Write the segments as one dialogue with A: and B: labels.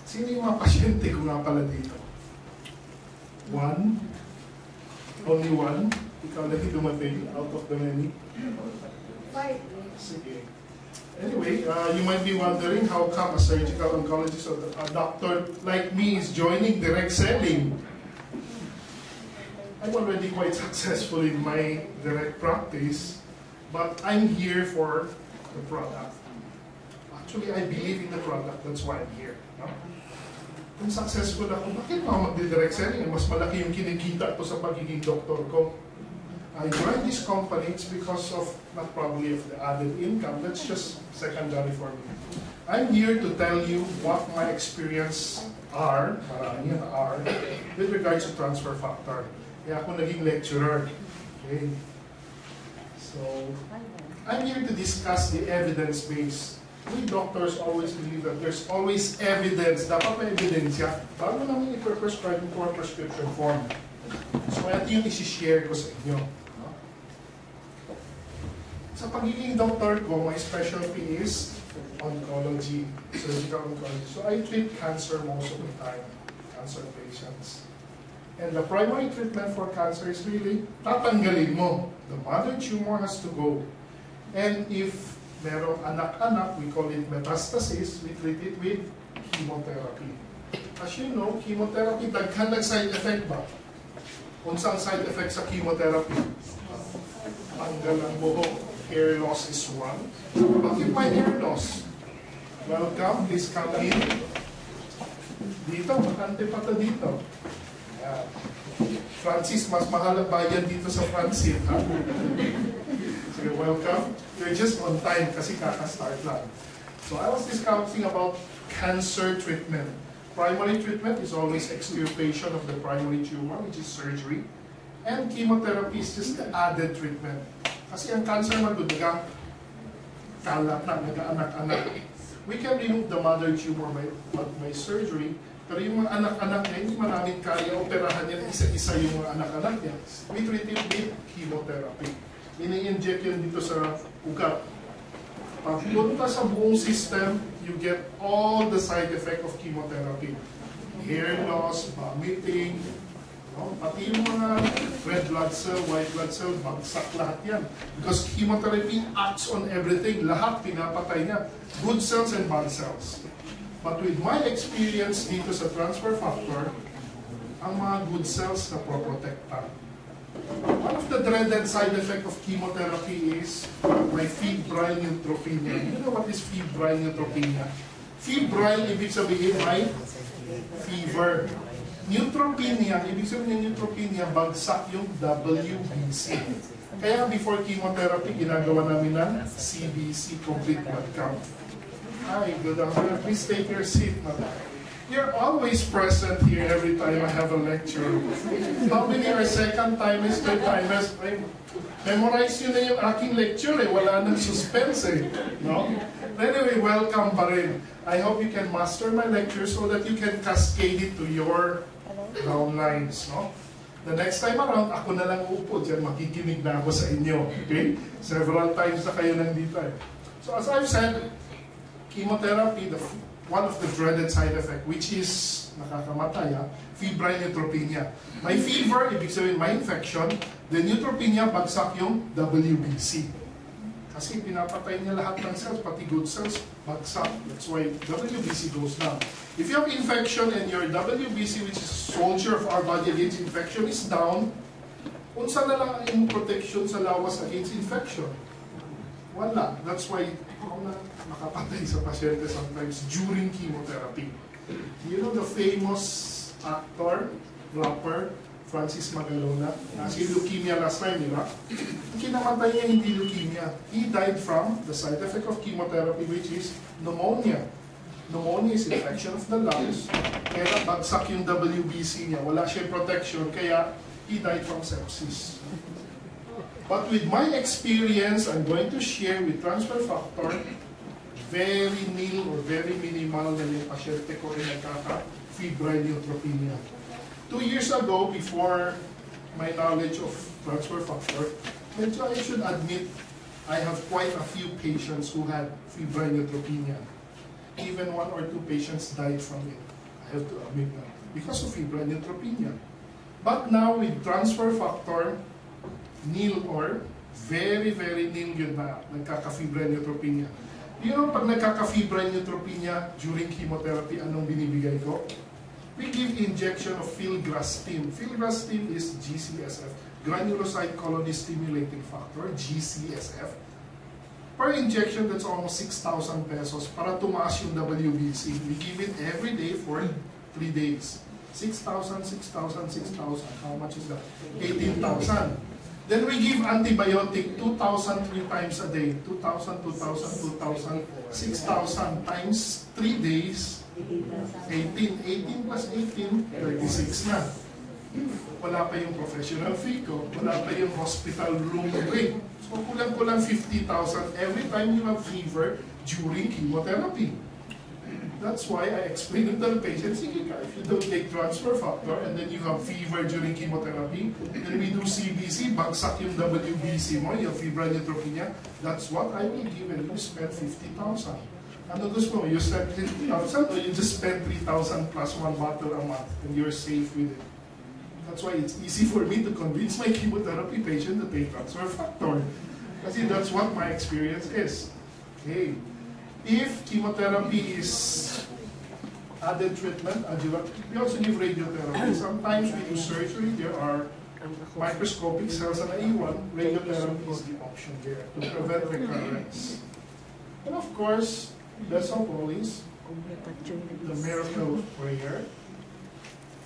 A: Sino yung mga pasyente ko nga pala dito? One? Only one? Ikaw lang yung dumating out of the many?
B: Five.
A: Sige. Anyway, you might be wondering how come a surgical oncologist or a doctor like me is joining direct selling. I'm already quite successful in my direct practice, but I'm here for the product. Actually, I believe in the product, that's why I'm here. No? Kung successful ako, bakit ako magdi-direct selling? Mas malaki yung kinikita ko sa pagiging doktor ko. I joined this company, it's because of, not probably of the added income, that's just secondary for me. I'm here to tell you what my experience are, marami yan are, with regards to transfer factor. Kaya ako naging lecturer. Okay. So, I'm here to discuss the evidence base. We doctors always believe that there's always evidence. Dapat may ebidensya bago namin i-prescribe into our prescription form. So, ito yung isi-share ko sa inyo. Sa pagiging doctor ko, my specialty is oncology, surgical oncology. So I treat cancer most of the time, cancer patients. And the primary treatment for cancer is really, tatanggalin mo. The mother tumor has to go. And if merong anak-anak, we call it metastasis, we treat it with chemotherapy. As you know, chemotherapy, daghan side effect ba? Unsang side effect sa chemotherapy? Tanggal ang buhok. Hair loss is one. Bakit may hair loss? Welcome, please come in. Dito, makante pa to dito. Ayan. Francis, mas mahal ang bayan dito sa Francis, ha? Sige, welcome. You're just on time kasi kaka-start lang. So I was discussing about cancer treatment. Primary treatment is always extirpation of the primary tumor, which is surgery. And chemotherapy is just the added treatment. Kasi ang cancer magdudugang kalat na, nag-anak-anak. We can remove the mother tumor by surgery, pero yung mga anak-anak niya, hindi maraming kaya operahan yan, isa-isa yung mga anak-anak niya. We treat it with chemotherapy. Ini-inject yun dito sa ugat. Pag punta sa buong system, you get all the side effect of chemotherapy. Hair loss, vomiting, pati yung mga red blood cell, white blood cell, bagsak lahat yan. Because chemotherapy acts on everything. Lahat pinapatay niya. Good cells and bad cells. But with my experience dito sa transfer factor, ang mga good cells na pro-protectan. One of the dreaded side effect of chemotherapy is my febrile neutropenia. You know what is febrile neutropenia? Febrile, ibig sabihin may fever. Neutropenia, ibig sabihin ng neutropenia, bagsak yung WBC. Kaya before chemotherapy, ginagawa namin ng CBC, complete blood count. Hi, good afternoon. Please take your seat, madam. You're always present here every time I have a lecture. How many are second timers, third timers? Memorize yun na yung aking lecture eh. Wala nang suspense eh. No? Anyway, welcome pa rin. I hope you can master my lecture so that you can cascade it to your downlines. No? The next time around, ako na lang uupo dyan. Makikinig na ako sa inyo. Okay? Several times na kayo nandito eh. So as I've said, chemotherapy, one of the dreaded side effect, which is nakakamatay, febrile neutropenia. May fever, ibig sabihin may infection, then neutropenia, bagsak yung WBC. Kasi pinapatay niya lahat ng cells, pati good cells, bagsak. That's why WBC goes down. If you have infection and your WBC, which is soldier of our body against infection, is down, unsa na lang ang protection sa lawas against infection? Wala. That's why ako na nakapatay sa pasyente sometimes during chemotherapy. You know the famous actor, rapper, Francis Magalona? Si leukemia last time, di ba? Kinamatay niya hindi leukemia. He died from the side effect of chemotherapy, which is pneumonia. Pneumonia is infection of the lungs. Kaya bagsak yung WBC niya. Wala siyang protection, kaya he died from sepsis. But with my experience, I'm going to share with transfer factor, very nil or very minimal na yung pasyente ko ay nagkaka-febrile neutropenia. 2 years ago, before my knowledge of transfer factor, medyo I should admit, I have quite a few patients who had febrile neutropenia. Even 1 or 2 patients died from it. I have to admit na. Because of febrile neutropenia. But now with transfer factor, nil or very, very nil yun na nagkaka-febrile neutropenia. You know, pag nagkaka-febrile neutropenia during chemotherapy, anong binibigay ko? We give injection of filgrastim. Filgrastim is GCSF, granulocyte colony stimulating factor, GCSF. Per injection, that's almost 6,000 pesos para tumaas yung WBC. We give it every day for 3 days. 6,000, 6,000, 6,000. How much is that? 18,000. Then we give antibiotic 2,000 3 times a day. 2,000, 2,000, 2,000, 6,000 times 3 days. 18. 18 plus 18, 36 na. Wala pa yung professional fee ko. Wala pa yung hospital room rate. So kulang-kulang 50,000 every time you have fever during chemotherapy. That's why I explain to the patient, sige ka, if you don't take transfer factor and then you have fever during chemotherapy, then we do CBC, bagsak yung WBC mo, yung febrile neutropenia, that's what I will give and you spend 50,000. Ano gusto mo? You spend 50,000 or you just spend 3,000 plus 1 bottle a month and you're safe with it. That's why it's easy for me to convince my chemotherapy patient to take transfer factor. Kasi that's what my experience is. Okay. If chemotherapy is added treatment, adjuvant, we also give radiotherapy. Sometimes we do surgery, there are microscopic cells na naiwan, radiotherapy is the option there to prevent recurrence. And of course, that's always the miracle prayer.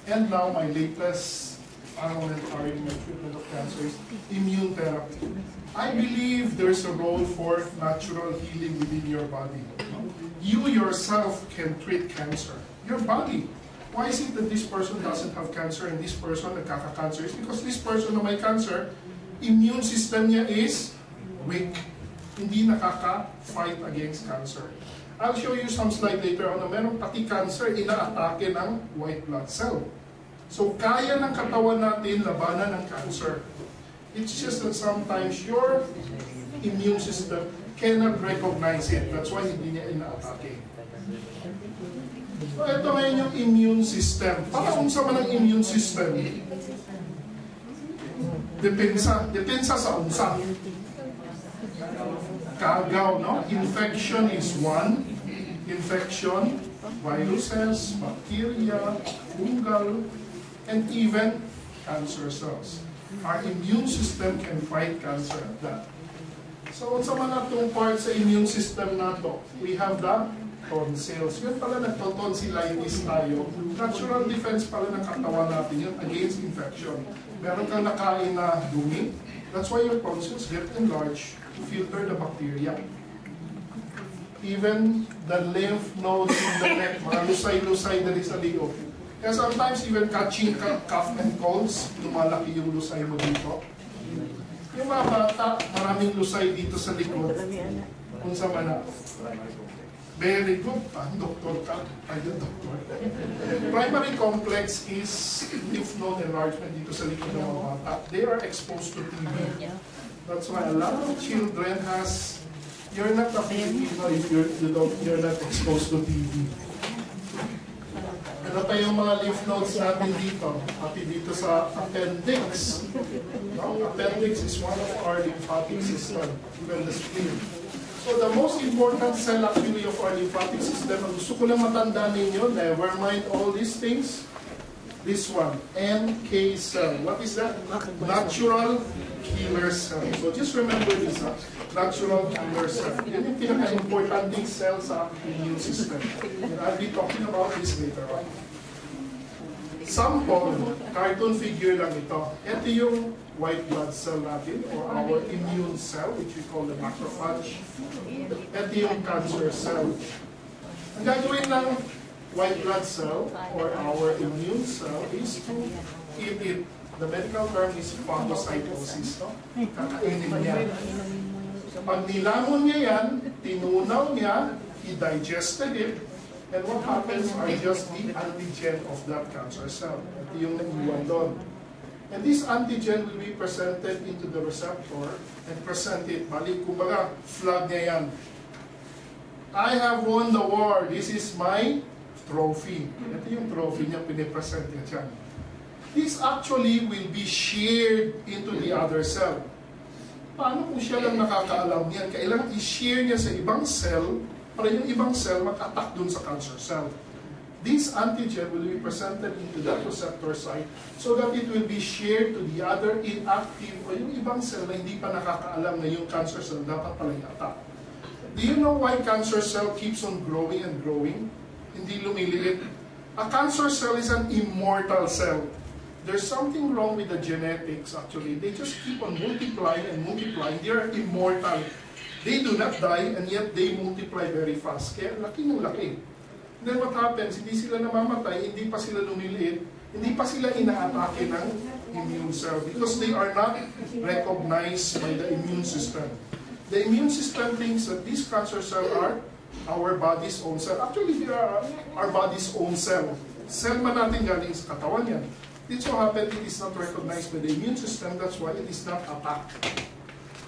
A: And now my latest armamentarium in treatment of cancer is immune therapy. I believe there's a role for natural healing within your body. You yourself can treat cancer. Your body. Why is it that this person doesn't have cancer and this person nagkaka-cancer? It's because this person na may cancer, immune system niya is weak. Hindi nakaka-fight against cancer. I'll show you some slide later on na meron pati cancer ina-atake ng white blood cell. So kaya ng katawan natin labanan ng cancer. It's just that sometimes your immune system cannot recognize it. That's why hindi niya ina-atake. So ito ngayon yung immune system. Paano sa man ang immune system? Depensa sa unsa. Kagaw, no? Infection is one. Infection, viruses, bacteria, fungal, and even cancer cells. Our immune system can fight cancer at that. So, sa mga itong part sa immune system nato, we have the tonsils. Yun pala nagtotonsillitis tayo. Natural defense pala ng katawan natin yun against infection. Meron kang nakain na dumi. That's why your tonsils get enlarged to filter the bacteria. Even the lymph nodes in the neck, mga lusay-lusay na rin sa liog. Kaya sometimes even catching cough and colds, lumalaki yung lusay mo dito. Yung mga bata, maraming lusay dito sa likod. Kung sa mana. Very good. Doktor ka. Ay, doktor. Primary complex is lymph node enlargement dito sa likod ng mga bata. They are exposed to TB. That's why a lot of children has, you're not a Filipino if you're not exposed to TB. Ano pa yung mga lymph nodes natin dito? Pati dito sa appendix. No? Appendix is one of our lymphatic system, even the spleen. So the most important cell actually of our lymphatic system, ang gusto ko lang matandaan ninyo, never mind all these things, this one, NK cell. What is that? Natural killer cell. So just remember this, natural killer cell. Yan yung pinaka-importanting cell sa immune system. And I'll be talking about this later on. Sample, cartoon figure lang ito. Ito yung white blood cell natin, or our immune cell, which we call the macrophage. Ito yung cancer cell. Ang gagawin ng white blood cell, or our immune cell, is to eat it. The medical term is phagocytosis. No? Kakainin niya. Pag nilamon niya yan, tinunaw niya, he digested it, and what happens are just the antigen of that cancer cell. Ito yung naiwan doon. And this antigen will be presented into the receptor and present it. Balik, kumbaga, flag niya yan. I have won the war. This is my trophy. Ito yung trophy niya, pinipresent niya dyan. This actually will be shared into the other cell. Paano kung siya lang nakakaalam niyan? Kailangan i-share niya sa ibang cell para yung ibang cell mag-attack dun sa cancer cell. This antigen will be presented into that receptor site so that it will be shared to the other inactive o yung ibang cell na hindi pa nakakaalam na yung cancer cell dapat pala i-attack. Do you know why cancer cell keeps on growing and growing? Hindi lumiliit. A cancer cell is an immortal cell. There's something wrong with the genetics actually. They just keep on multiplying and multiplying. They are immortal. They do not die and yet they multiply very fast. Kaya laki ng laki. Then what happens, hindi sila namamatay, hindi pa sila lumiliit, hindi pa sila inaatake ng immune cell because they are not recognized by the immune system. The immune system thinks that these cancer cells are our body's own cell. Actually, they are our body's own cell. Cell man natin galing sa katawan yan. It so happened it is not recognized by the immune system, that's why it is not attacked.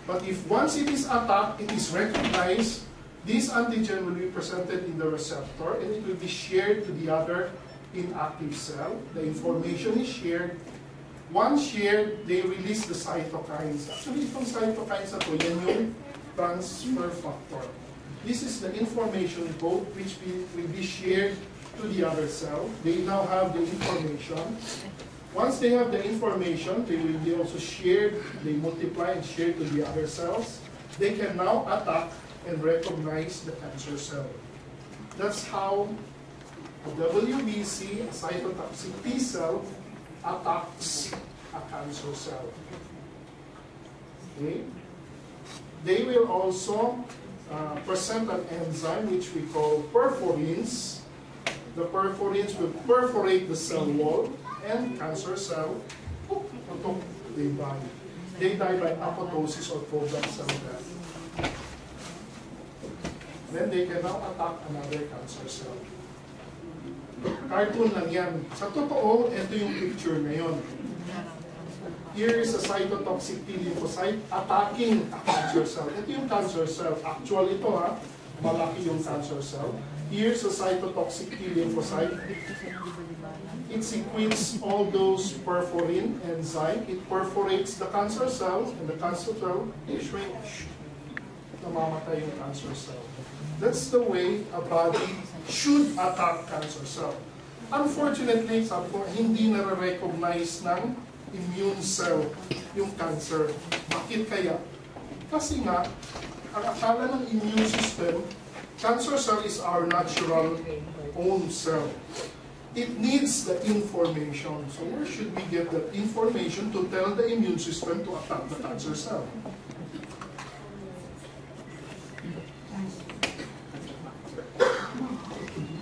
A: But if once it is attacked, it is recognized, this antigen will be presented in the receptor and it will be shared to the other inactive cell. The information is shared. Once shared, they release the cytokines. Actually, itong cytokines na to, yan yung transfer factor. This is the information code which will be shared to the other cell. They now have the information. Once they have the information, they will be also shared, they multiply and share to the other cells. They can now attack and recognize the cancer cell. That's how a WBC, a cytotoxic T cell, attacks a cancer cell. Okay? They will also present an enzyme which we call perforins. The perforins will perforate the cell wall and cancer cell, they die. They die by apoptosis or programmed cell death. Then they can now attack another cancer cell. Cartoon lang yan. Sa totoo, ito yung picture ngayon. Here is a cytotoxic T lymphocyte attacking a cancer cell. Ito yung cancer cell. Actual ito ha. Malaki yung cancer cell. Here's a cytotoxic T lymphocyte. It secretes all those perforin enzyme. It perforates the cancer cell, and the cancer cell shrinks. Namamatay yung cancer cell. That's the way a body should attack cancer cell. Unfortunately, sabi ko, hindi nare-recognize ng immune cell yung cancer. Bakit kaya? Kasi nga, ang akala ng immune system, cancer cell is our natural own cell. It needs the information. So where should we get that information to tell the immune system to attack the cancer cell?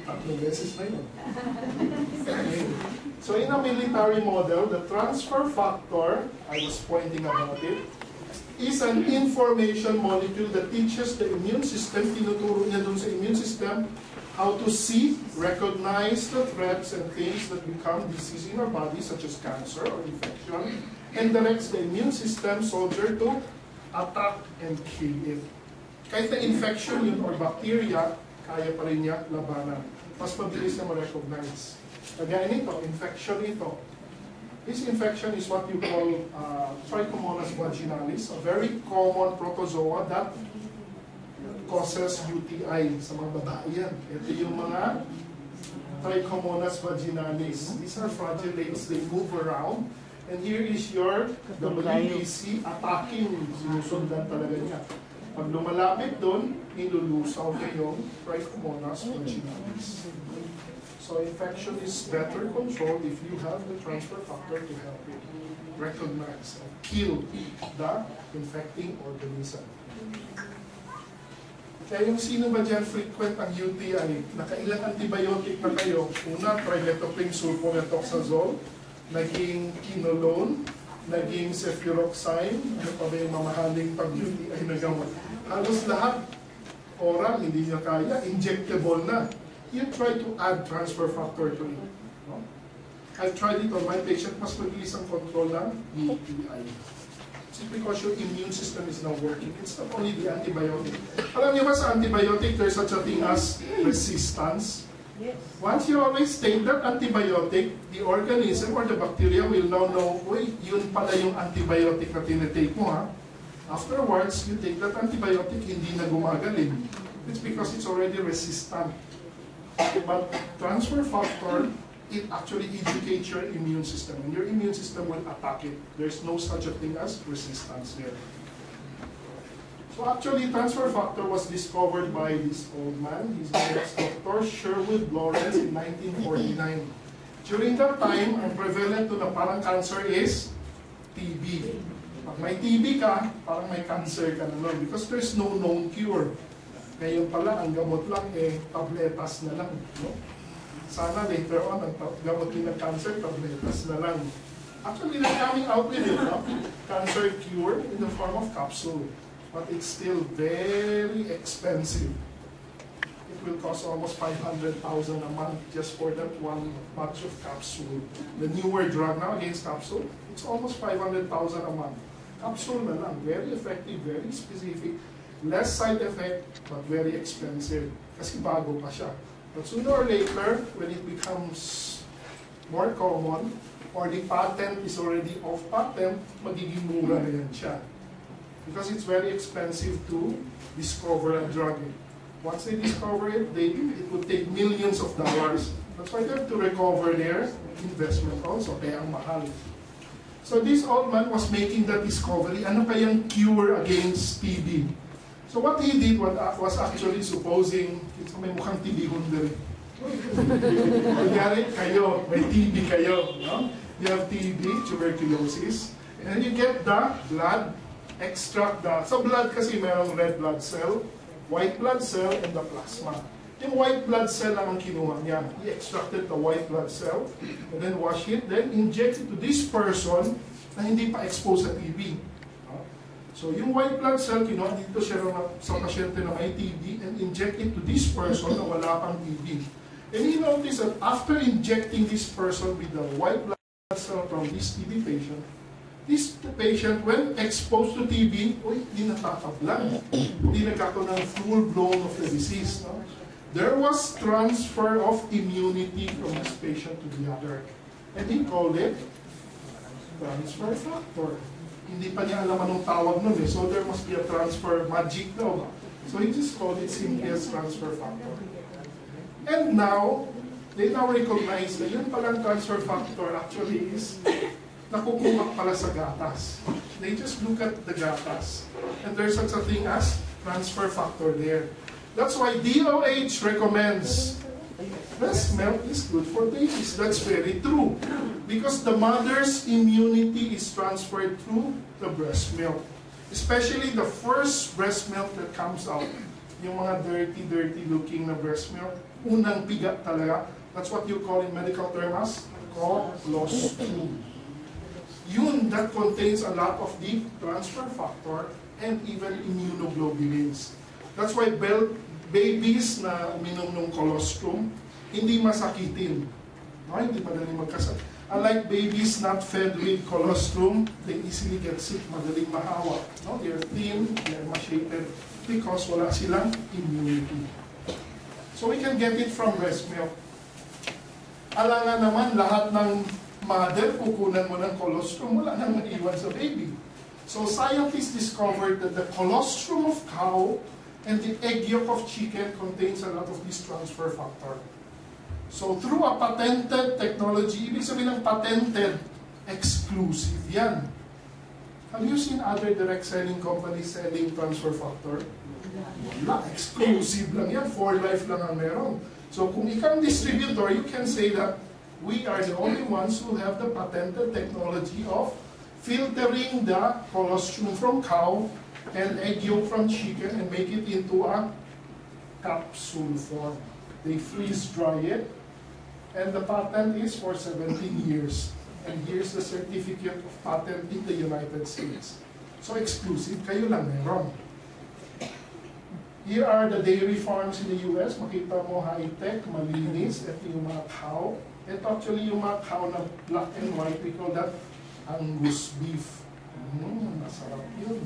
A: Tatlong beses na yun. Okay. So in a military model, the transfer factor, I was pointing about it, is an information molecule that teaches the immune system, tinuturo niya dun sa immune system, how to see, recognize the threats and things that become disease in our body, such as cancer or infection, and directs the immune system soldier to attack and kill it. Kahit na infection yun or bacteria, kaya pa rin niya labanan. Mas mabilis na ma-recognize. Kagaya nito, infection ito. This infection is what you call Trichomonas vaginalis, a very common protozoa that causes UTI sa mga babae yan. Ito yung mga Trichomonas vaginalis. These are flagellates, they move around. And here is your WBC attacking, sinusundan talaga niya. Pag lumalapit doon, nilulusaw niya yung Trichomonas vaginalis. So infection is better controlled if you have the transfer factor to help it recognize and kill the infecting organism. Kaya yung sino ba dyan frequent ang UTI, nakailang antibiotic na kayo, una, trimethoprim sulfonetoxazole, naging quinolone, naging cefuroxime, ano pa ba yung mamahaling pag-UTI na gamot. Halos lahat, oral, hindi niya kaya, injectable na. You try to add transfer factor to it. No? I've tried it on my patient, mas mabilis ang control ng UTI. It's because your immune system is now working. It's not only the antibiotic. Alam niyo ba sa antibiotic, there's such a thing as resistance.
B: Yes.
A: Once you always take that antibiotic, the organism or the bacteria will now know, uy, yun pala yung antibiotic na tinitake mo ha. Afterwards, you take that antibiotic, hindi na gumagaling. It's because it's already resistant. But transfer factor, it actually educates your immune system, and your immune system will attack it. There's no such a thing as resistance there. So actually, transfer factor was discovered by this old man. His name is Dr. Sherwood Lawrence in 1949. During that time, ang prevalent to na parang cancer is TB. Pag may TB ka, parang may cancer ka na, no? Because there's no known cure. Ngayon pala, ang gamot lang tabletas na lang. No? Sana later on, ang gamot din ng cancer, tabletas na lang. Actually, they're coming out with it, no? Cancer cure in the form of capsule. But it's still very expensive. It will cost almost 500,000 a month just for that one batch of capsule. The newer drug now against capsule, it's almost 500,000 a month. Capsule na lang, very effective, very specific, less side effect, but very expensive. Kasi bago pa siya. But sooner or later, when it becomes more common, or the patent is already off patent, magiging mura na yan siya. Because it's very expensive to discover a drug. Once they discover it, it would take millions of dollars. That's why they have to recover their investment also, kaya ang mahal. So this old man was making that discovery, ano kayang cure against TB? So what he did was actually supposing, may mukhang TB hunter. Kunyari kayo, may TB kayo. No? You have TB, tuberculosis, and you get the blood, extract the, sa blood kasi mayroong red blood cell, white blood cell, and the plasma. Yung white blood cell lang ang kinuha niya. He extracted the white blood cell, and then wash it, then inject it to this person na hindi pa exposed sa TB. So yung white blood cell, kinuha dito siya sa pasyente na may TB, and inject it to this person na wala pang TB. And he noticed that after injecting this person with the white blood cell from this TB patient, this patient, when exposed to TB, hindi natatablan. Hindi nagkakaroon ng full-blown of the disease. No? There was transfer of immunity from this patient to the other. And he called it transfer factor. Hindi pa niya alam anong tawag nun eh. So there must be a transfer magic daw. So he just called it simply as transfer factor. And now, they now recognize na yun palang transfer factor actually is nakukuha pala sa gatas. They just look at the gatas. And there's such a thing as transfer factor there. That's why DOH recommends breast milk is good for babies. That's very true. Because the mother's immunity is transferred through the breast milk. Especially the first breast milk that comes out. Yung mga dirty looking na breast milk. Unang piga talaga. That's what you call in medical term as colostrum. Yun, that contains a lot of the transfer factor and even immunoglobulins. That's why babies na uminom ng colostrum, hindi masakitin. No, hindi madaling magkasakit. Unlike babies not fed with colostrum, they easily get sick, madaling mahawa. No, they're thin, they're emaciated, because wala silang immunity. So we can get it from breast milk. Alangan naman, lahat ng mother, kukunan mo ng colostrum, wala nang maiwan sa baby. So scientists discovered that the colostrum of cow and the egg yolk of chicken contains a lot of this transfer factor. So through a patented technology, ibig sabihin ng patented, exclusive yan. Have you seen other direct selling companies selling transfer factor? Wala, exclusive lang yan, for life lang ang meron. So kung ikaw distributor, you can say that we are the only ones who have the patented technology of filtering the colostrum from cow and egg yolk from chicken and make it into a capsule form. They freeze dry it, and the patent is for 17 years. And here's the certificate of patent in the United States. So exclusive, kayo lang meron. Here are the dairy farms in the US. Makita mo high-tech, malinis. Ito yung mga cow. Ito actually yung mga cow na black and white. We call that Angus beef. Masarap yun.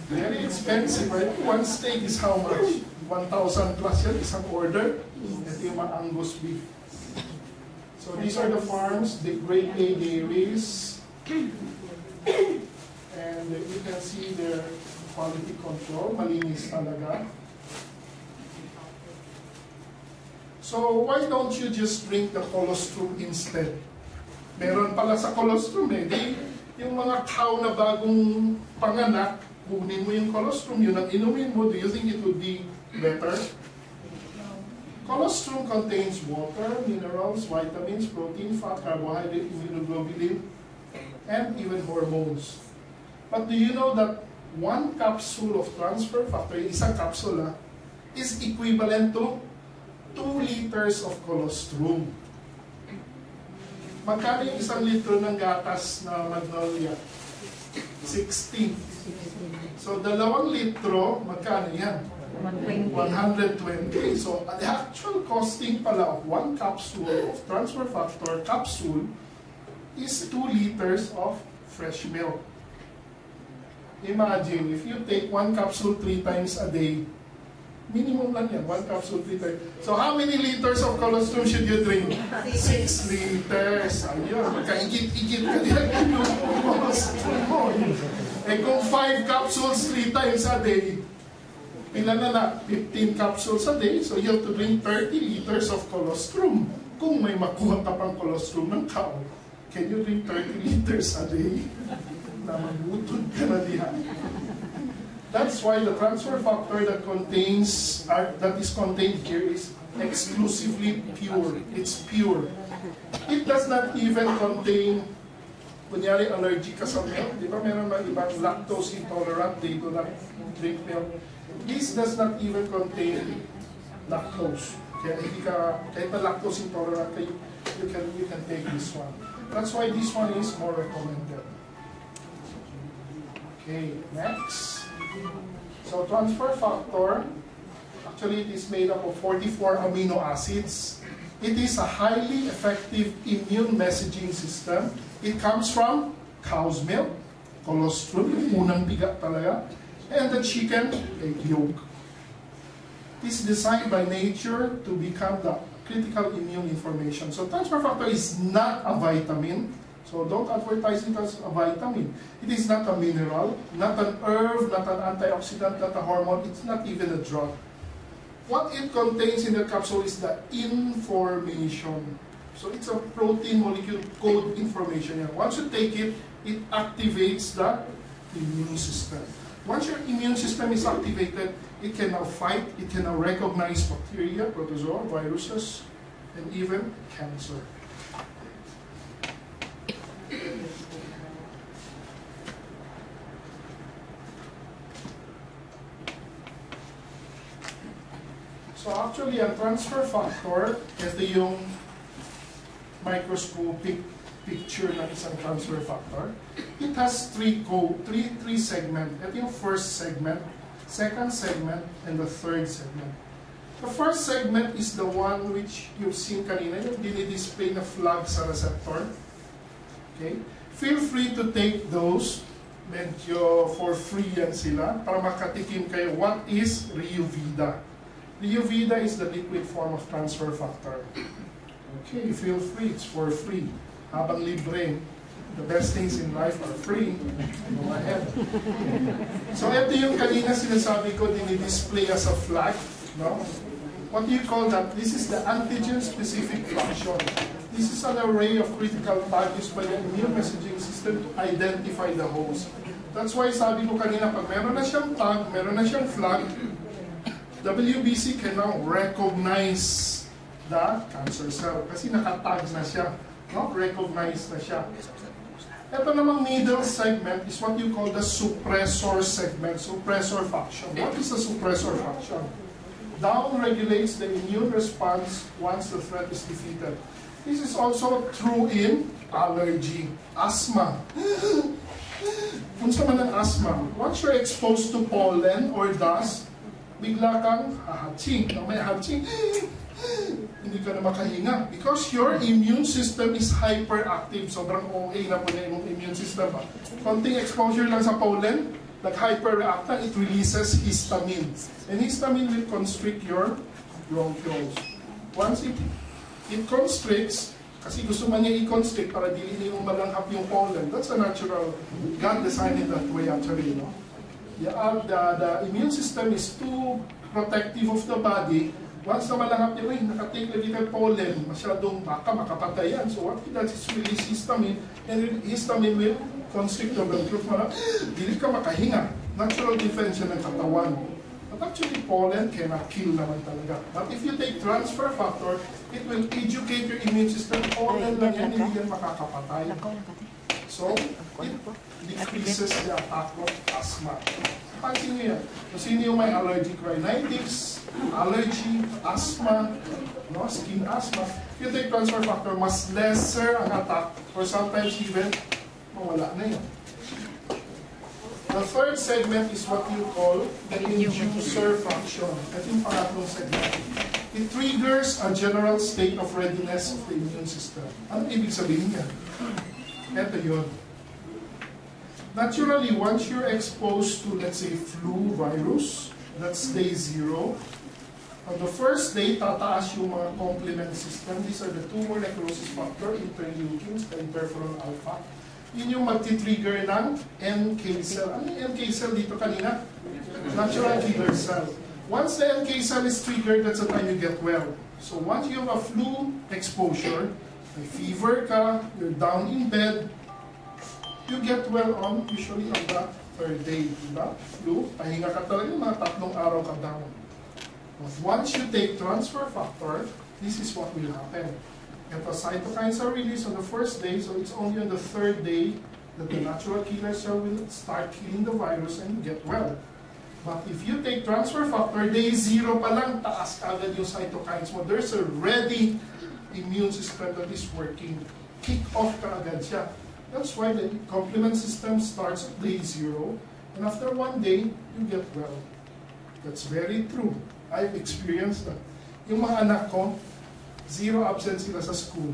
A: Very expensive, right? One steak is how much? 1,000 plus yan, isang order. Ito yung mga Angus beef. So these are the farms, the grade A dairies. And you can see their quality control, malinis talaga. So why don't you just drink the colostrum instead? Meron pala sa colostrum yung mga cow na bagong panganak, kunin mo yung colostrum, yun ang inumin mo. Do you think it would be better? Colostrum contains water, minerals, vitamins, protein, fat, carbohydrate, immunoglobulin, and even hormones. But do you know that one capsule of transfer factor, isang capsule, is equivalent to 2 liters of colostrum. Magkano yung 1 litro ng gatas na Magnolia? 60. So, 2 litro, magkano yan? 120. So, the actual costing pala of 1 capsule of transfer factor capsule is 2 liters of fresh milk. Imagine, if you take 1 capsule 3 times a day, minimum lang yan, 1 capsule 3 times. So how many liters of colostrum should you drink? 6 liters. Ayun, magkaigit-igit ka din yung colostrum mo. Eh kung 5 capsules 3 times a day, ilan na 15 capsules a day, so you have to drink 30 liters of colostrum. Kung may makuha ka pang colostrum ng cow, can you drink 30 liters a day? Na magutod ka na diha. That's why the transfer factor that is contained here is exclusively pure. It's pure. It does not even contain, kunyari allergic ka sa milk, di ba meron mga ibang lactose intolerant, they do not drink milk. This does not even contain lactose. Kaya hindi ka, kahit na lactose intolerant ka, you can take this one. That's why this one is more recommended. Okay, next. So transfer factor, actually it is made up of 44 amino acids. It is a highly effective immune messaging system. It comes from cow's milk, colostrum, yung unang bigat talaga, and the chicken egg yolk. It is designed by nature to become the critical immune information. So transfer factor is not a vitamin. So don't advertise it as a vitamin. It is not a mineral, not an herb, not an antioxidant, not a hormone. It's not even a drug. What it contains in the capsule is the information. So it's a protein molecule code information. Once you take it, it activates the immune system. Once your immune system is activated, it can now fight, it can now recognize bacteria, protozoa, viruses, and even cancer. So actually, ang transfer factor, ito yung microscopic picture ng isang transfer factor. It has three segments. Ito yung first segment, second segment, and the third segment. The first segment is the one which you've seen kanina, yung dinidisplay na flag sa receptor. Okay? Feel free to take those. Medyo for free yan sila para makatikim kayo. What is Riovida? Riovida is the liquid form of transfer factor. Okay, feel free. It's for free. Habang libre, the best things in life are free. Go ahead. So ito yung kanina sinasabi ko, dinidisplay as a flag. No? What do you call that? This is the antigen-specific function. This is an array of critical tags used by the immune messaging system to identify the host. That's why sabi ko kanina, pag meron na siyang tag, meron na siyang flag, WBC can now recognize the cancer cell kasi nakatag na siya, no? Recognize na siya. Ito namang middle segment is what you call the suppressor segment, suppressor function. What is the suppressor function? Down regulates the immune response once the threat is defeated. This is also true in allergy, asthma. Unsa man ang asthma? Once you're exposed to pollen or dust, bigla kang hahatsing. May hahatsing, hindi ka na makahinga. Because your immune system is hyperactive. Sobrang OA na po na yung immune system. Konting exposure lang sa pollen, nag-hyperreact na, it releases histamine. And histamine will constrict your bronchioles. once it constricts, kasi gusto man niya i-constrict para di mo malanghap yung pollen. That's a natural, God designed it that way actually, no? The immune system is too protective of the body. Once na malanghap niya, nakatake lagi ng pollen, masyadong baka makapatay yan. So what he does is release histamine, and histamine will constrict the blood group. Dili ka makahinga. Natural defense yan ng katawan. But actually, pollen cannot kill naman talaga. But if you take transfer factor, it will educate your immune system. Pollen lang yan, hindi yan makakapatay. So, it decreases the attack of asthma. Pansin niyo yan. Kung sino yung may allergic rhinitis, allergy, asthma, no, skin asthma, if you take transfer factor, mas lesser ang attack, or sometimes even, mawala na yun. The third segment is what you call the inducer function. Ito yung pangatlong segment. It triggers a general state of readiness of the immune system. Ano ibig sabihin niya? Ito yun. Naturally, once you're exposed to, let's say, flu virus, that's day 0. On the first day, tataas yung mga complement system. These are the tumor necrosis factor, interleukins, the interferon alpha. Yun yung magti-trigger ng NK cell. Ano yung NK cell dito kanina? Natural killer cell. Once the NK cell is triggered, that's the time you get well. So once you have a flu exposure, may fever ka, you're down in bed, you get well usually on the third day. Diba? Flu, pahinga ka talaga, mga 3 araw ka down. But once you take transfer factor, this is what will happen. And the cytokines are released on the first day, so it's only on the third day that the natural killer cell will start killing the virus and you get well. But if you take transfer factor, day 0 pa lang, taas ka agad yung cytokines mo. There's a ready immune system that is working. Kick off ka agad siya. That's why the complement system starts at day 0, and after 1 day, you get well. That's very true. I've experienced that. Yung mga anak ko, 0 absence sila sa school.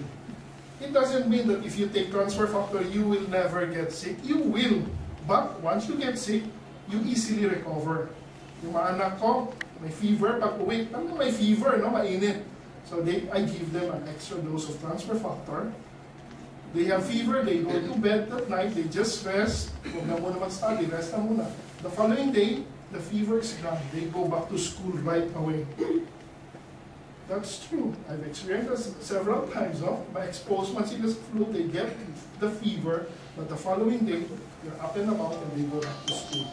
A: It doesn't mean that if you take transfer factor, you will never get sick. You will. But once you get sick, you easily recover. Yung mga anak ko, may fever, pag uwi, may fever, no? Mainit. So I give them an extra dose of transfer factor. They have fever, they go to bed that night, they just rest. Huwag na muna mag-study, rest na muna. The following day, the fever is gone. They go back to school right away. That's true. I've experienced this several times. No? Ma-expose man sila sa flu, they get the fever, but the following day, they're up and about and they go back to school.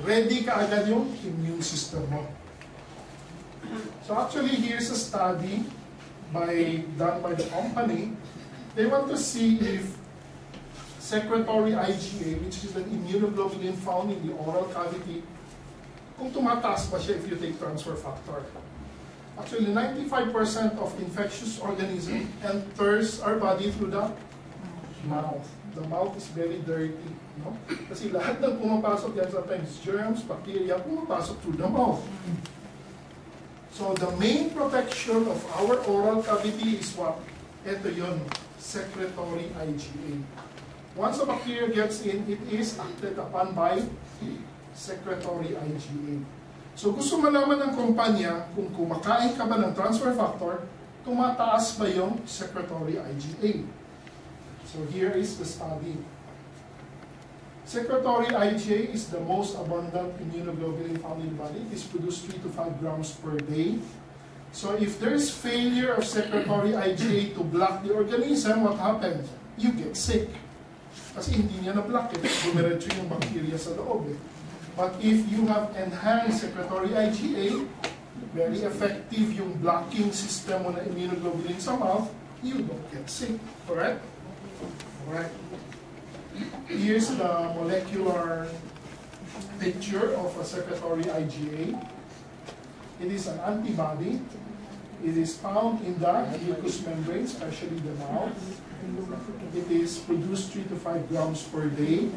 A: Ready ka agad yung immune system mo. So actually, here's a study done by the company. They want to see if secretory IgA, which is an immunoglobulin found in the oral cavity, kung tumataas pa siya if you take transfer factor. Actually, 95% of infectious organisms enters our body through the mouth. The mouth is very dirty. No? Kasi lahat ng pumapasok yan, sometimes germs, bacteria, pumapasok through the mouth. So the main protection of our oral cavity is what? Ito yun, secretory IgA. Once a bacteria gets in, it is acted upon by secretory IgA. So gusto malaman ng kumpanya kung kumakain ka ba ng transfer factor, tumataas ba yung secretory IgA. So here is the study. Secretory IgA is the most abundant immunoglobulin found in the body. It is produced 3 to 5 grams per day. So if there is failure of secretory IgA to block the organism, what happens? You get sick. Kasi hindi niya na-block eh. Dumiretso yung bacteria sa loob eh. But if you have enhanced secretory IgA, very effective yung blocking system mo na immunoglobulin sa mouth, you don't get sick. Correct? Alright. Here's the molecular picture of a secretory IgA. It is an antibody. It is found in the mucous membrane, especially the mouth. It is produced 3 to 5 grams per day.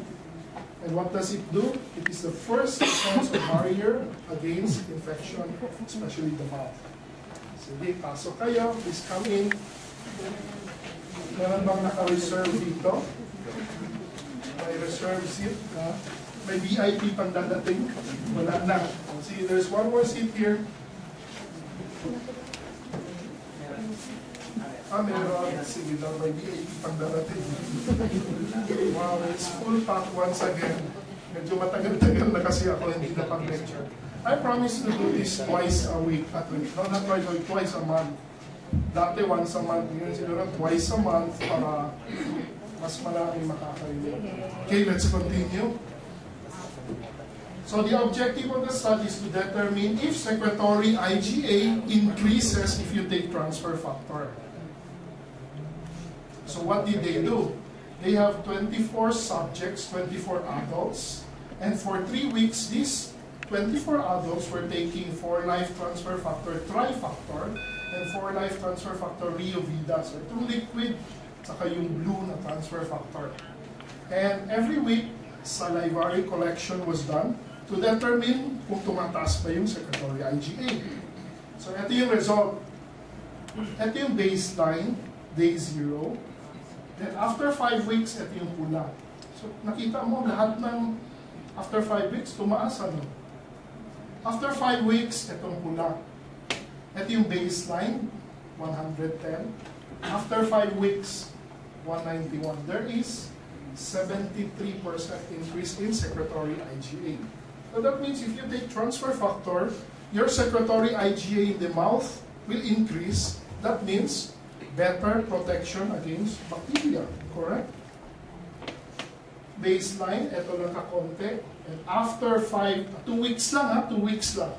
A: And what does it do? It is the first defense of barrier against infection, especially the mouth. Sige, pasok kayo. Please come in. Meron bang naka-reserve dito? May reserve seat. May VIP pang dadating. Wala na. See, there's one more seat here. Meron. Sige daw, may VIP pang darating. Wow, it's full pack once again. Medyo matagal-tagal na kasi ako hindi na pag-lecture. I promise to do this twice a week. No, not twice a week, twice a month. Dati once a month, ngayon siguro twice a month para mas marami makakarinig. Okay, let's continue. So the objective of the study is to determine if secretory IgA increases if you take transfer factor. So what did they do? They have 24 subjects, 24 adults, and for 3 weeks, these 24 adults were taking 4-life transfer factor trifactor and 4-life transfer factor Riovida, so 2 liquid, saka yung blue na transfer factor. And every week, salivary collection was done to determine kung tumataas pa yung secretory IgA. So ito yung result. Ito yung baseline, day 0. Then after 5 weeks, ito yung pula. So nakita mo lahat ng after 5 weeks, tumaas ano? After 5 weeks, itong pula. Ito yung baseline, 110. After 5 weeks, 191. There is 73% increase in secretory IgA. So that means if you take transfer factor, your secretory IgA in the mouth will increase. That means better protection against bacteria, correct? Baseline, ito lang kakonte. And after 2 weeks lang ha, 2 weeks lang.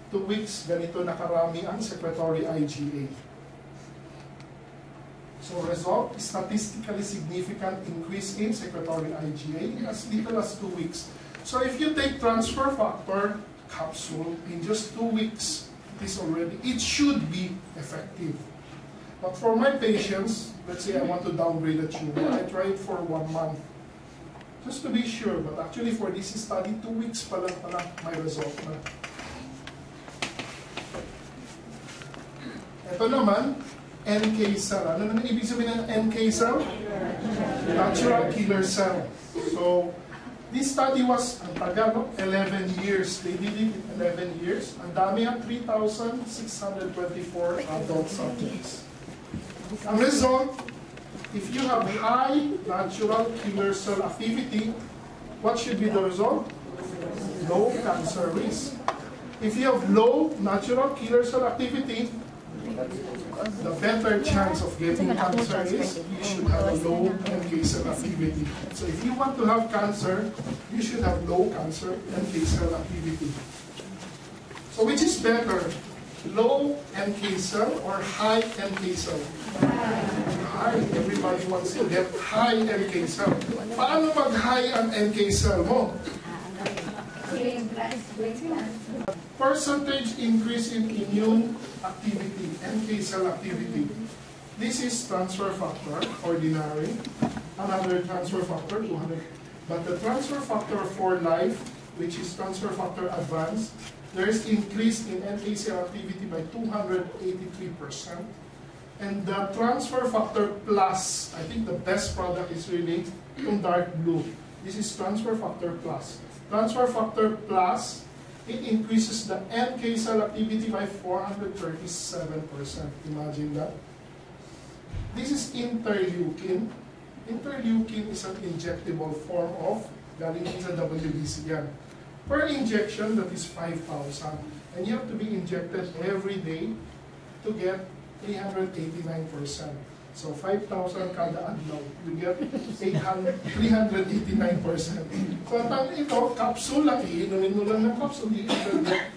A: 2 weeks, ganito nakarami ang secretory IgA. So result, statistically significant increase in secretory IgA in as little as 2 weeks. So if you take transfer factor capsule in just 2 weeks, it should be effective. But for my patients, let's say I want to downgrade a tumor, I try it for 1 month. Just to be sure, but actually for this study, 2 weeks pa lang may result na. Ito naman, NK cell. Ano naman ibig sabihin ng NK cell? Natural killer cell. So, this study was, ang tagal, no? 11 years. They did it in 11 years. Ang dami ang 3,624 adult subjects. Ang result, if you have high natural killer cell activity, what should be the result? Low cancer risk. If you have low natural killer cell activity, the better chance of getting cancer is you should have a low NK cell activity. So if you want to have cancer, you should have low cancer NK cell activity. So which is better? Low NK cell or high NK cell? High. Everybody wants to get high NK cell. Paano mag-high ang NK cell mo? Percentage increase in immune activity, NK cell activity. This is transfer factor, ordinary. Another transfer factor, 200. But the transfer factor for life, which is transfer factor advanced, there is increase in NK cell activity by 283%. And the transfer factor plus, I think the best product is really yung dark blue. This is transfer factor plus. Transfer factor plus, it increases the NK cell activity by 437%. Imagine that. This is interleukin. Interleukin is an injectable form of, galing sa WBC yan. Per injection, that is 5,000. And you have to be injected every day to get 389%. So 5,000 kada adlaw, you get 389%. So ang ito, capsule lang, iinumin mo lang ng capsule, you will get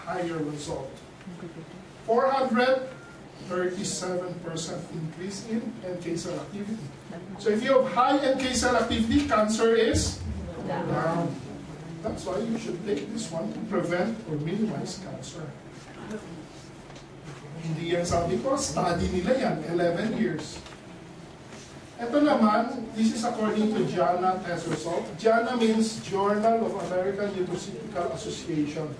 A: higher result. 437% increase in NK cell activity. So if you have high NK cell activity, cancer is down. That's why you should take this one to prevent or minimize cancer. Hindi yan sabi ko, study nila yan, 11 years. Ito naman, this is according to JANA test result. JANA means Journal of American Nutraceutical Association.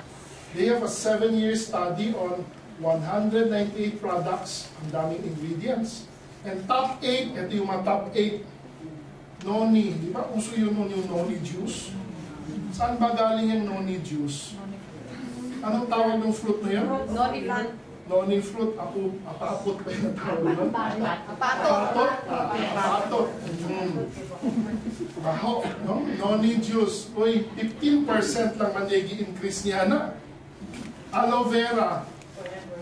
A: They have a 7-year study on 198 products, ang daming ingredients. And top 8, ito yung mga top 8, noni. Di ba uso yun yung noni juice? Saan ba galing yung noni juice? Anong tawag ng fruit na yan?
B: Noni plant.
A: Noni fruit, apapot pa yung tawag doon.
B: Apatot.
A: Apatot. Baho, no? Noni juice. Uy, 15% lang man i-increase niya na. Aloe vera.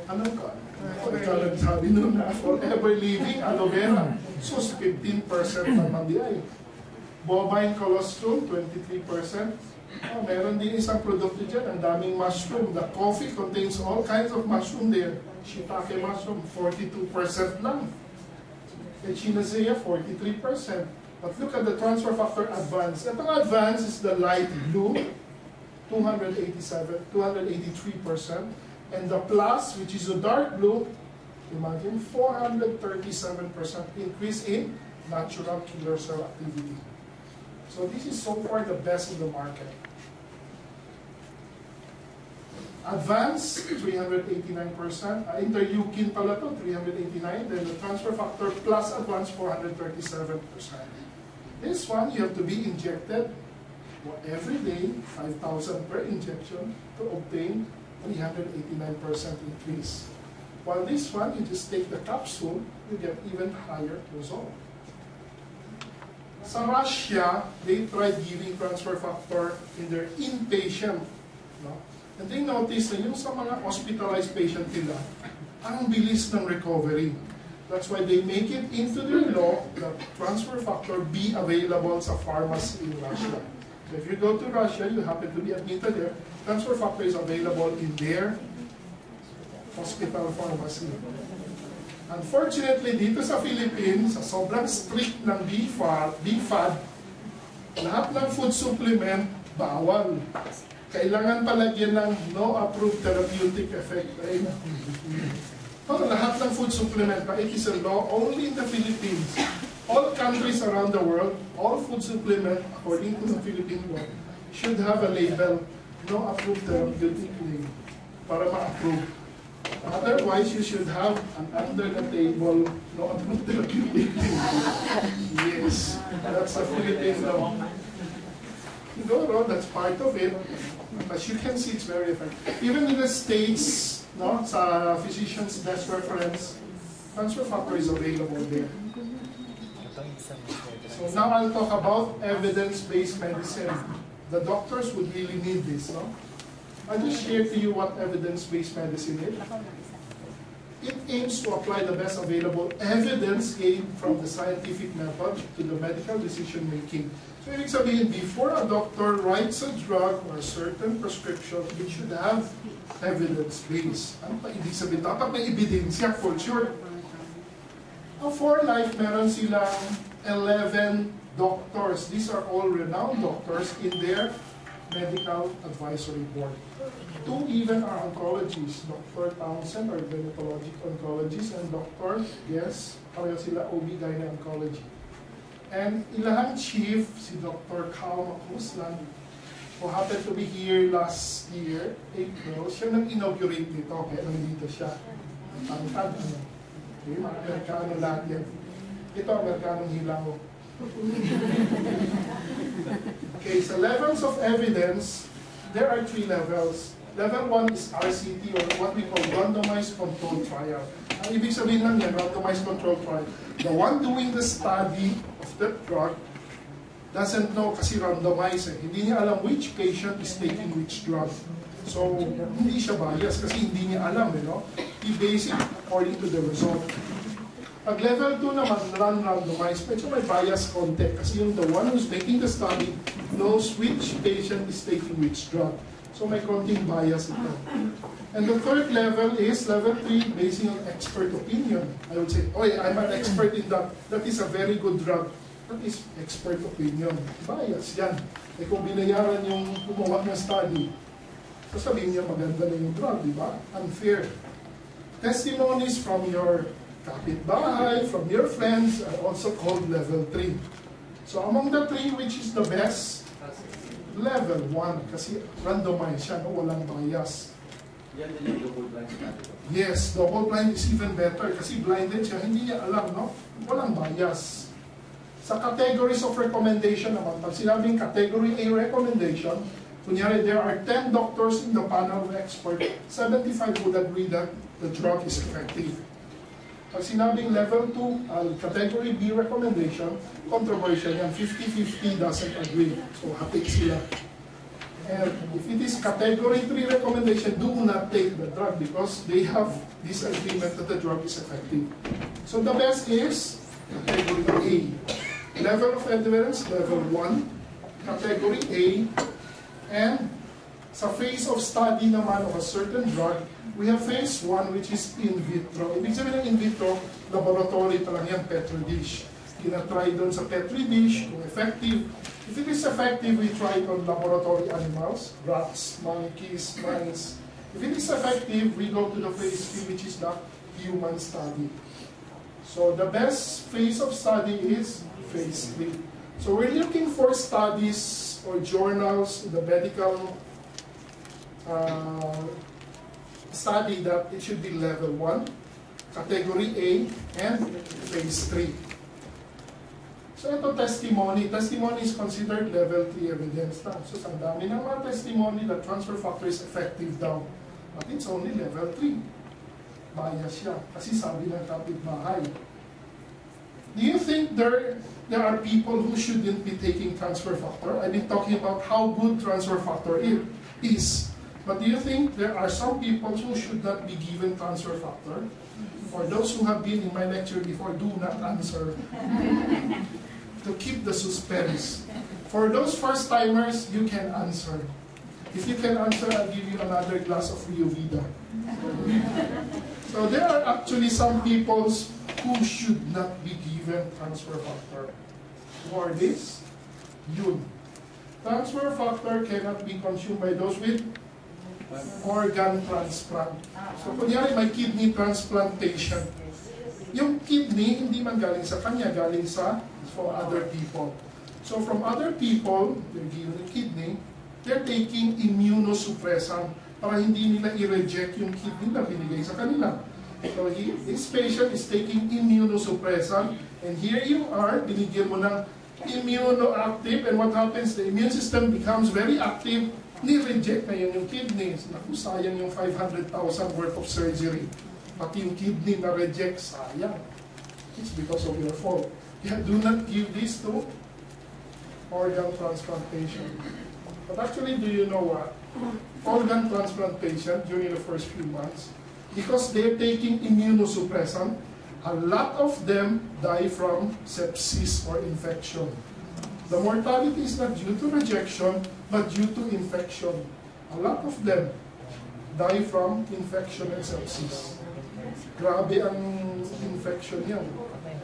A: Ano ka? Ikaw nagsabi nun na forever living aloe vera. So, 15% naman di ay. Bovine cholesterol, 23%. Oh, meron din isang produkto dyan, ang daming mushroom. The coffee contains all kinds of mushroom there. Shiitake mushroom, 42% lang. Echinacea, 43%. But look at the transfer factor advance. Itong advance is the light blue, 283%. And the plus, which is the dark blue, imagine 437% increase in natural killer cell activity. So this is so far the best in the market. Advance, 389%. Interleukin pala to, 389. Then the transfer factor plus advance, 437%. This one, you have to be injected every day, 5,000 per injection to obtain 389% increase. While this one, you just take the capsule, you get even higher result. Sa Russia, they tried giving transfer factor in their inpatient. No? And they noticed na yung sa mga hospitalized patient nila, ang bilis ng recovery. That's why they make it into their law that transfer factor be available sa pharmacy in Russia. So if you go to Russia, you happen to be admitted there, transfer factor is available in their hospital pharmacy. Unfortunately, dito sa Philippines, sa sobrang strict ng BFAD, lahat ng food supplement, bawal. Kailangan palagyan ng no approved therapeutic effect. Lahat ng food supplement, it is a law only in the Philippines. All countries around the world, all food supplement, according to the Philippine law, should have a label, no approved therapeutic label, para ma-approve. Otherwise, you should have an under-the-table, no approved therapeutic label. Yes, that's the Philippine law. No, that's part of it. As you can see, it's very effective. Even in the States, no, sa physician's desk reference, transfer factor is available there. So now I'll talk about evidence-based medicine. The doctors would really need this, no? I'll just share to you what evidence-based medicine is. It aims to apply the best available evidence gained from the scientific method to the medical decision-making. So, ibig sabihin, before a doctor writes a drug or a certain prescription, it should have evidence-based. Ano pa ibig sabihin? Dapat may ebidensya, for sure. For life, meron silang 11 doctors. These are all renowned doctors in their medical advisory board. 2 even are oncologists. Dr. Townsend are gynecologic oncologist, and Dr. Yes, pareho sila OB-GYN-oncology. And ilahang chief, si Dr. Kao Makuslan, who happened to be here last year, April, siya nag-inaugurate nito, kaya nandito siya. Tangkad, ano? Okay, mga Amerikano lahat yan. Ito, Amerikanong hilaw. Okay, so levels of evidence, there are 3 levels. Level 1 is RCT, or what we call randomized controlled trial. Ang ibig sabihin lang yan, randomized controlled trial. The one doing the study of that drug doesn't know kasi randomized. Hindi niya alam which patient is taking which drug. So, hindi siya bias kasi hindi niya alam, He base it according to the result. Pag level 2 naman, randomized, medyo may bias konti kasi yung the one who's making the study knows which patient is taking which drug. So may konting bias ito. And the third level is level 3, basing on expert opinion. I would say, I'm an expert in that. That is a very good drug. That is expert opinion. Bias yan. Kung binayaran yung gumawa ng study, sasabihin niya maganda na yung drug, di ba? Unfair. Testimonies from your kapitbahay, from your friends, are also called level 3. So among the 3, which is the best? Level 1, kasi randomized siya, walang bias.
C: Yan din yung double blind study.
A: Yes, double blind is even better kasi blinded siya, hindi niya alam, walang bias. Sa categories of recommendation naman, pag sinabing category A recommendation, Kunyari, there are 10 doctors in the panel of experts, 75 would agree that the drug is effective. Pag sinabing level 2, category B recommendation, controversial yan, 50-50 doesn't agree. So, hapik sila. And if it is category 3 recommendation, do not take the drug because they have this agreement that the drug is effective. So, the best is category A. Level of evidence, level 1, category A, and sa phase of study naman of a certain drug, we have phase 1 which is in vitro. Ibig sabihin ng in vitro, laboratory pa lang yan, Petri dish. Tinatry doon sa Petri dish kung effective. If it is effective, we try it on laboratory animals, rats, monkeys, mice. If it is effective, we go to the phase 3 which is the human study. So the best phase of study is phase 3. So we're looking for studies or journals in the medical study that it should be level 1, category A, and phase 3. So ito testimony. Testimony is considered level 3 evidence na. So ang dami ng mga testimony that transfer factor is effective daw. But it's only level 3. Bias siya. Kasi sabi ng kapitbahay. Do you think there are people who shouldn't be taking transfer factor? I've been talking about how good transfer factor is. But do you think there are some people who should not be given transfer factor? For those who have been in my lecture before, do not answer. To keep the suspense. For those first-timers, you can answer. If you can answer, I'll give you another glass of Rio Vida. So there are actually some people who should not be given transfer factor. Who are these? Yun. Transfer factor cannot be consumed by those with organ transplant. So kunyari may kidney transplantation. Yung kidney, hindi man galing sa kanya, galing sa for other people. So from other people, they're given a kidney, they're taking immunosuppressant para hindi nila i-reject yung kidney na binigay sa kanila. So this patient is taking immunosuppressant, and here you are, binigyan mo ng immunoactive, and what happens? The immune system becomes very active, ni-reject na yun yung kidneys. Naku, sayang yung 500,000 worth of surgery. Pati yung kidney na reject, sayang. It's because of your fault. Yeah, do not give this to organ transplantation. But actually, do you know what? Organ transplantation during the first few months, because they're taking immunosuppressant, a lot of them die from sepsis or infection. The mortality is not due to rejection, but due to infection. A lot of them die from infection and sepsis. Grabe ang infection yan.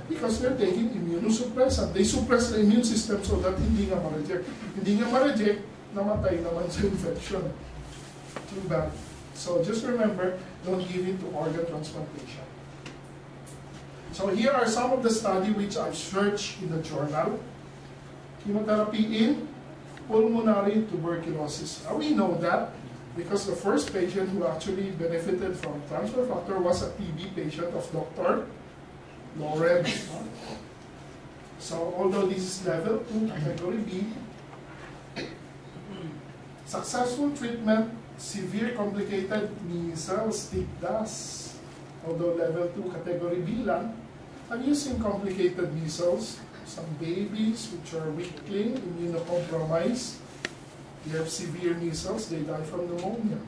A: Because they're taking immunosuppressant. They suppress the immune system so that hindi nga ma-reject. Hindi nga ma-reject, namatay naman sa infection. Too bad. So just remember, don't give in to organ transplantation. So here are some of the studies which I've searched in the journal. Chemotherapy in pulmonary tuberculosis. Now we know that because the first patient who actually benefited from transfer factor was a TB patient of Dr. Lawrence. So although this is level 2, category B, successful treatment, severe complicated measles, tick dust. Although level 2, category B lang, I'm using complicated measles. Some babies which are weakling, immunocompromised, they have severe measles, they die from pneumonia.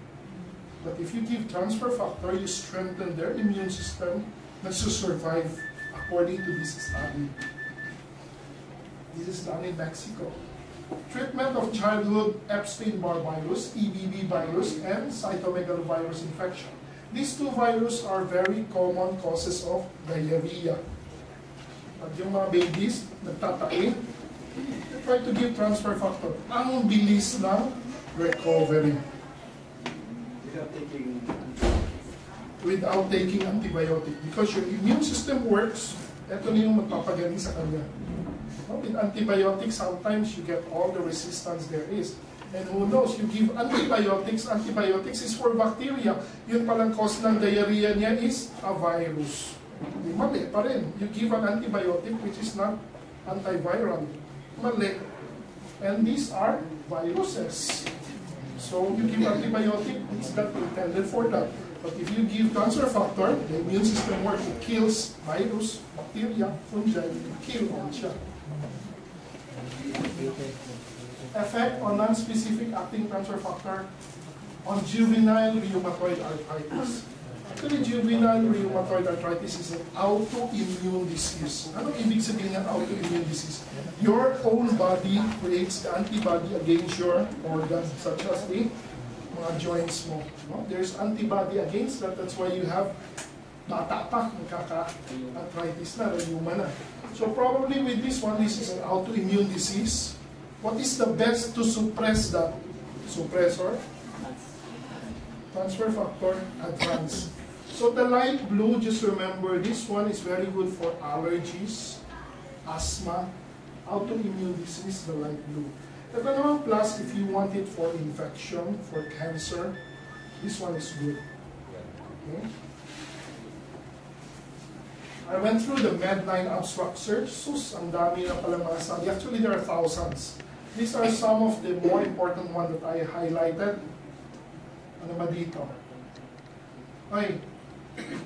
A: But if you give transfer factor, you strengthen their immune system to survive according to this study. This is done in Mexico. Treatment of childhood Epstein-Barr virus, EBV virus, and cytomegalovirus infection. These two viruses are very common causes of diarrhea. Pag yung mga babies, nagtatain, they try to give transfer factor. Ang bilis ng recovery. Without taking antibiotic. Because your immune system works, ito na yung magpapagaling sa kanya. With antibiotics, sometimes you get all the resistance there is. And who knows, you give antibiotics is for bacteria. Yun palang cause ng diarrhea niya is a virus. Mali pa rin. You give an antibiotic which is not antiviral. Mali. And these are viruses. So you give antibiotic, it's not intended for that. But if you give cancer factor, the immune system works, it kills virus, bacteria, fungi, kill all siya. Effect on non-specific acting cancer factor on juvenile rheumatoid arthritis. Actually, juvenile rheumatoid arthritis is an autoimmune disease. Anong ibig sabihin ng autoimmune disease? Your own body creates the antibody against your organs, such as the mga joints mo. No? There's antibody against that. That's why you have bata pa, nagkaka-arthritis na, rheuma na. So probably with this one, this is an autoimmune disease. What is the best to suppress that? Suppressor? Transfer factor, advance. So the light blue, just remember, this one is very good for allergies, asthma, autoimmune disease, the light blue. Ito naman plus, if you want it for infection, for cancer, this one is good. Okay? I went through the Medline abstract search. Sus, ang dami na pala mga study. Actually, there are thousands. These are some of the more important ones that I highlighted. Ano ba dito? Okay.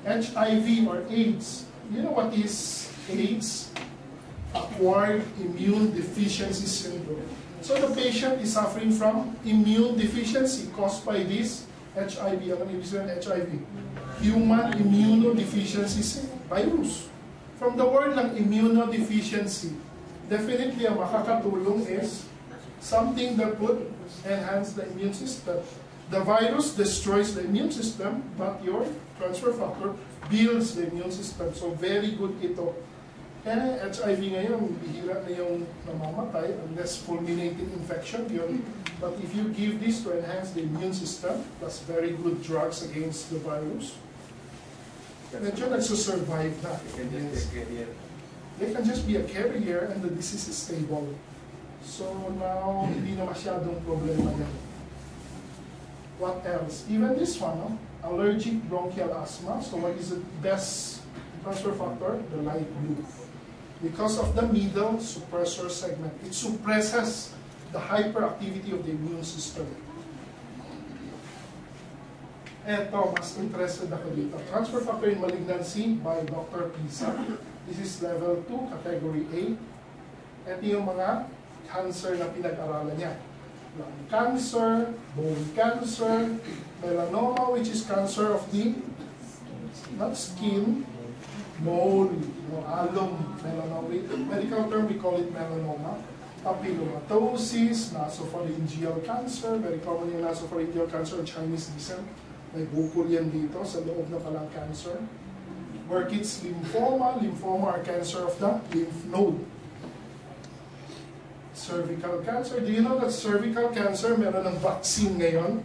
A: HIV or AIDS. You know what is AIDS? Acquired immune deficiency syndrome. So the patient is suffering from immune deficiency caused by this HIV. Ano ibig sabihin ng HIV? Human immunodeficiency virus. From the word lang immunodeficiency, definitely ang makakatulong is something that would enhance the immune system. The virus destroys the immune system, but your transfer factor builds the immune system. So very good ito. Kaya HIV ngayon, bihira na yung namamatay unless fulminating infection yun. But if you give this to enhance the immune system, that's very good drugs against the virus. Medyo nagsusurvive na. They can just be a carrier and the disease is stable. So now, hindi na masyadong problema yan. What else? Even this one, no? Allergic bronchial asthma. So what is the best transfer factor? The light blue. Because of the middle suppressor segment. It suppresses the hyperactivity of the immune system. Eto, mas interested ako dito. Transfer factor in malignancy by Dr. Pisa. This is level 2, category A. Ito yung mga cancer na pinag-aralan niya. Lung cancer, bone cancer, melanoma, which is cancer of the, not skin, mole, alum, melanoma. Medical term, we call it melanoma. Papillomatosis, nasopharyngeal cancer, very common yung nasopharyngeal cancer of Chinese descent. May bukol yan dito sa loob na palang cancer. Burkitt's lymphoma. Lymphoma are cancer of the lymph node. Cervical cancer. Do you know that cervical cancer meron ng vaccine ngayon?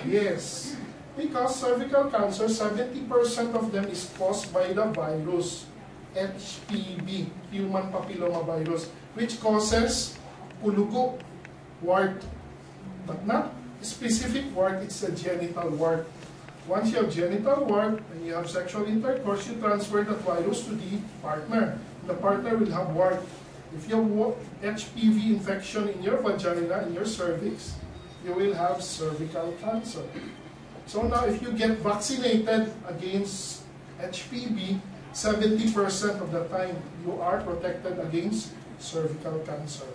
A: Yes. Because cervical cancer, 70% of them is caused by the virus, HPV, human papilloma virus, which causes ulugo, wart, but not specific wart, it's a genital wart. Once you have genital wart and you have sexual intercourse, you transfer the virus to the partner. The partner will have wart. If you have HPV infection in your vagina, in your cervix, you will have cervical cancer. So now if you get vaccinated against HPV, 70% of the time you are protected against cervical cancer.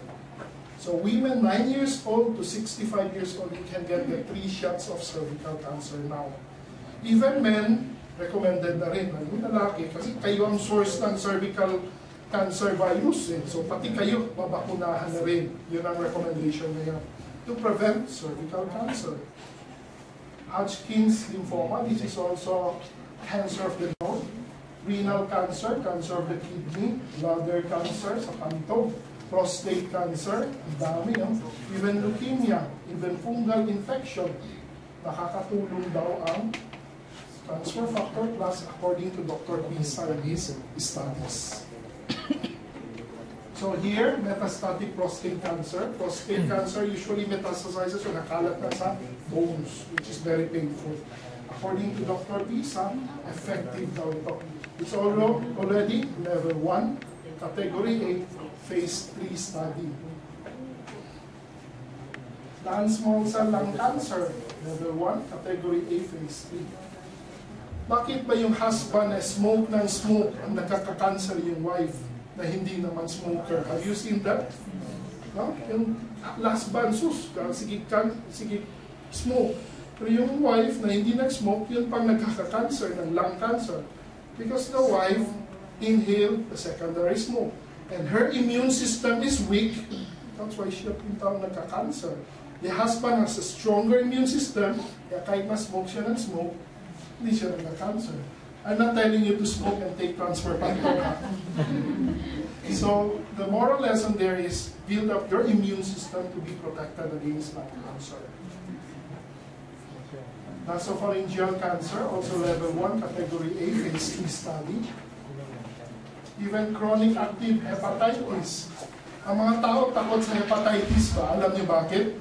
A: So women 9 years old to 65 years old, you can get the 3 shots of cervical cancer now. Even men, recommended na rin. Yung lalaki, kasi kayo ang source ng cervical cancer virus. So pati kayo, mabakunahan na rin. Yun ang recommendation ngayon. To prevent cervical cancer. Hodgkin's lymphoma, this is also cancer of the nose. Renal cancer, cancer of the kidney. Bladder cancer sa pantog. Prostate cancer, ang dami, no? Even leukemia, even fungal infection, nakakatulong daw ang transfer factor plus according to Dr. Pisa and his studies. So here, metastatic prostate cancer. Prostate cancer usually metastasizes or nakalat na sa bones, which is very painful. According to Dr. Pisa, effective daw ito. It's already level 1, category A, phase 3 study. Non-small cell lung cancer, level 1, category A, phase 3. Bakit ba yung husband na smoke ng smoke ang nakaka-cancer yung wife na hindi naman smoker? Have you seen that? No? Yung husband, sige, smoke. Pero yung wife na hindi nag-smoke, yun pang nagkaka-cancer ng lung cancer. Because the wife inhaled the secondary smoke. And her immune system is weak. That's why siya pintang nagka-cancer. The husband has a stronger immune system, kaya kahit na-smoke siya ng smoke, hindi siya nagka-cancer. I'm not telling you to smoke and take transfer factor. So, the moral lesson there is build up your immune system to be protected against lung cancer. Nasopharyngeal cancer, also level 1, category A, phase 3 study. Even chronic active hepatitis. Ang mga tao takot sa hepatitis ba? Alam niyo bakit?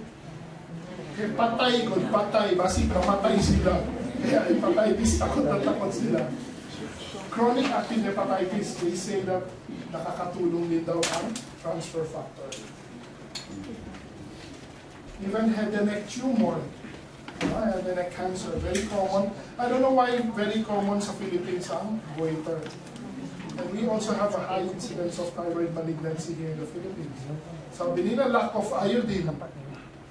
A: Hepatay, kung patay, basi namatay sila. Kaya hepatitis, takot na takot sila. Chronic active hepatitis, they say that nakakatulong din daw ang transfer factor. Even head and neck tumor. Head and neck cancer, very common. I don't know why very common sa Philippines ang goiter. And we also have a high incidence of thyroid malignancy here in the Philippines. Sabi nila, lack of iodine.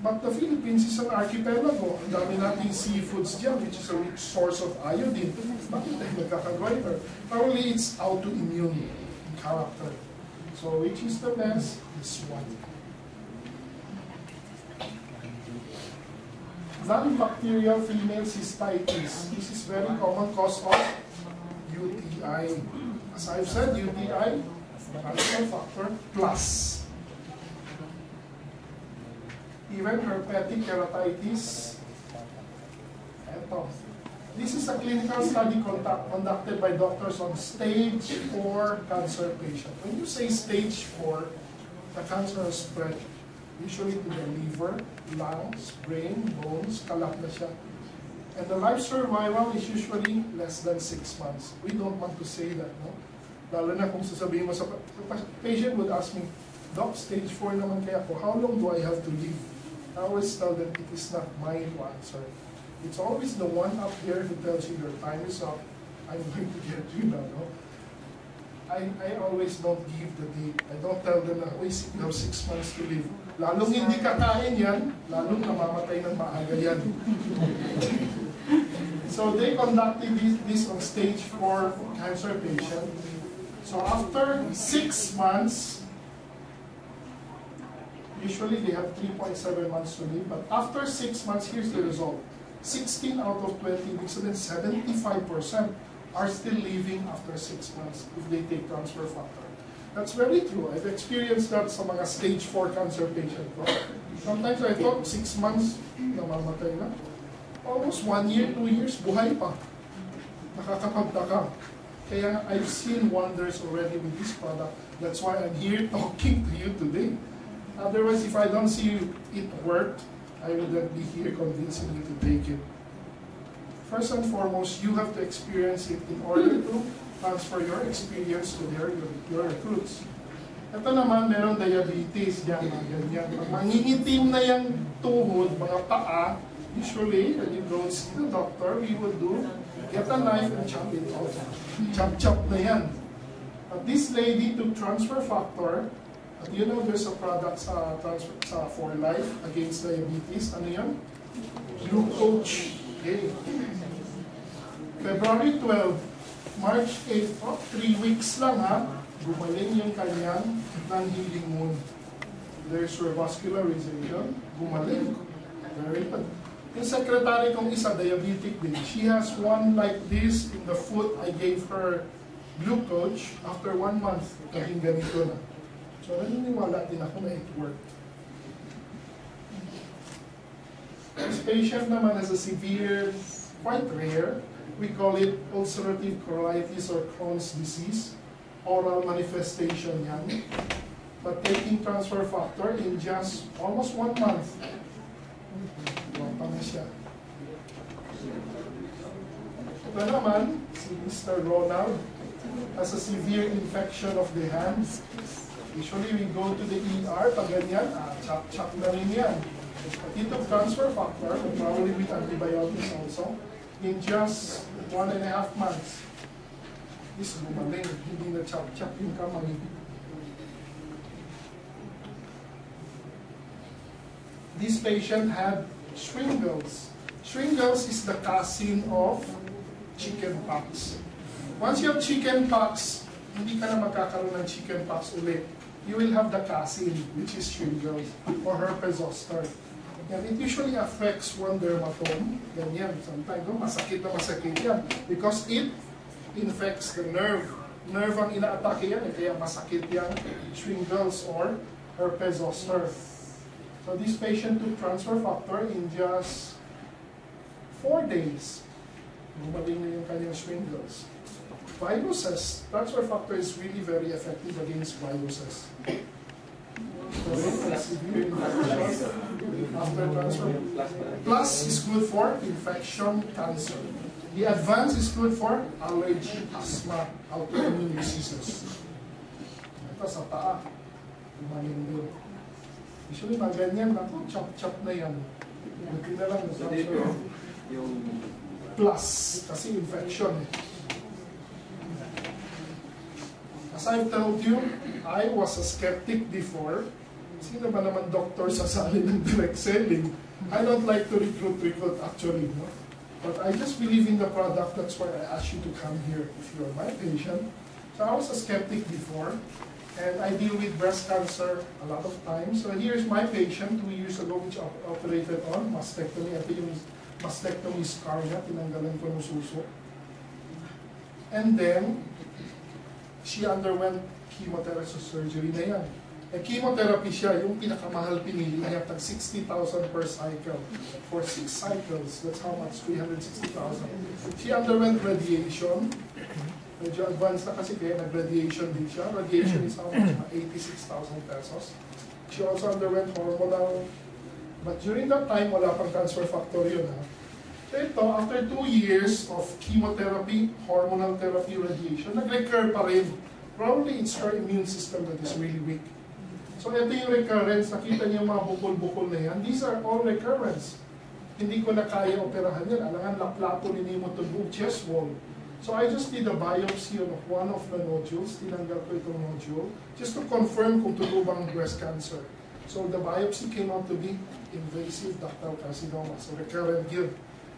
A: But the Philippines is an archipelago. Ang dami nating seafoods dyan, which is a rich source of iodine. Bakit tayo nagkaka-goiter? Probably it's autoimmune in character. So which is the best? This one. Non-bacterial female cystitis. This is very common cause of UTI. As I've said, UTI, transfer factor plus. Even herpetic keratitis. Ito. This is a clinical study conducted by doctors on stage 4 cancer patient. When you say stage 4, the cancer has spread usually to the liver, lungs, brain, bones, kalat na siya. And the life survival is usually less than 6 months. We don't want to say that, no? Lalo na kung sasabihin mo sa patient would ask me, Doc, stage 4 naman kaya ako, how long do I have to live? I always tell them it is not mine to answer. It's always the one up here who tells you your time is up. I'm going to get you now, no? I always don't give the date. I don't tell them na, you have 6 months to live. Lalong hindi kakain yan, lalong namamatay ng maaga yan. So they conducted this on stage 4 cancer patient. So after 6 months, usually they have 3.7 months to live, but after 6 months, here's the result. 16 out of 20 weeks, and then 75% are still living after 6 months if they take transfer factor. That's very true. I've experienced that sa mga stage 4 cancer patient ko. Sometimes I thought 6 months, namamatay na. Almost 1 year, 2 years, buhay pa. Nakakapagtaka. Kaya I've seen wonders already with this product. That's why I'm here talking to you today. Otherwise, if I don't see it worked, I wouldn't be here convincing you to take it. First and foremost, you have to experience it in order to transfer your experience to your recruits. Ito naman, meron diabetes, yan, mga ganyan. Pag mangingitim na yung tuhod, mga paa, usually, when you go see the doctor, we would get a knife and chop it off. Chop-chop na yan. But this lady took transfer factor. At you know, there's a product sa For Life against diabetes. Ano yan? Glucoach. Okay. February 12, March 8, 3 weeks lang ha, gumaling yung kanyang non-healing wound. There's revascularization, gumaling. Very good. Yung secretary kong isa, diabetic din. She has one like this in the foot. I gave her Glucoach. After 1 month, naging ganito na. So, naniniwala din ako na it worked. This patient naman has a severe, quite rare, we call it ulcerative colitis or Crohn's disease. Oral manifestation yan. But taking transfer factor in just almost 1 month, wala siya. Ito naman, si Mr. Ronald has a severe infection of the hands. Usually we go to the ER, pag ganyan, chop-chop na rin yan. He took transfer factor, and probably with antibiotics also, in just 1.5 months. This gumaling, hindi na chop-chop yung kamay. This patient had shingles. Shingles is the cousin of chicken pox. Once you have chicken pox, hindi ka na magkakaroon ng chicken pox ulit. You will have the cousin, which is shingles or herpes zoster. And it usually affects one dermatome. Ganyan, sometimes masakit na masakit yan because it infects the nerve. Nerve ang ina-atake yan, kaya masakit yan, shingles or herpes zoster. So this patient took transfer factor in just 4 days. Gumaling na yung kanyang shingles. Viruses, transfer factor is really very effective against viruses. After transfer, plus is good for infection, cancer. The advance is good for allergy, asthma, autoimmune diseases. Ito sa paa, gumaling din. Usually mga ganyan na po, chop-chop na yan. Buti na lang,
C: yung
A: plus, kasi infection. As I've told you, I was a skeptic before. Sino ba naman doctor sasali ng direct selling? I don't like to recruit actually. No? But I just believe in the product. That's why I asked you to come here if you're my patient. So I was a skeptic before. And I deal with breast cancer a lot of times. So here's my patient 2 years ago which operated on mastectomy. Ito yung mastectomy scar niya. Tinanggalan ko ng suso. And then, she underwent chemotherapy surgery na yan. Eh, chemotherapy siya, yung pinakamahal pinili niya, tag 60,000 per cycle. For 6 cycles, that's how much, 360,000. She underwent radiation. Medyo advanced na kasi kaya nag-radiation din siya. Radiation is how much? 86,000 pesos. She also underwent hormonal, but during that time, wala pang transfer factor yun. Ha? So ito, after 2 years of chemotherapy, hormonal therapy, radiation, nag-recur pa rin. Probably it's her immune system that is really weak. So ito yung recurrence, nakita niyo yung mga bukol-bukol na yan. These are all recurrence. Hindi ko na kaya operahan yan. Alangan, laplato ni mo to buong chest wall. So I just did a biopsy of one of the nodules. Tinanggal ko itong nodule just to confirm kung totoo bang breast cancer. So the biopsy came out to be invasive ductal carcinoma, so recurrent GILD.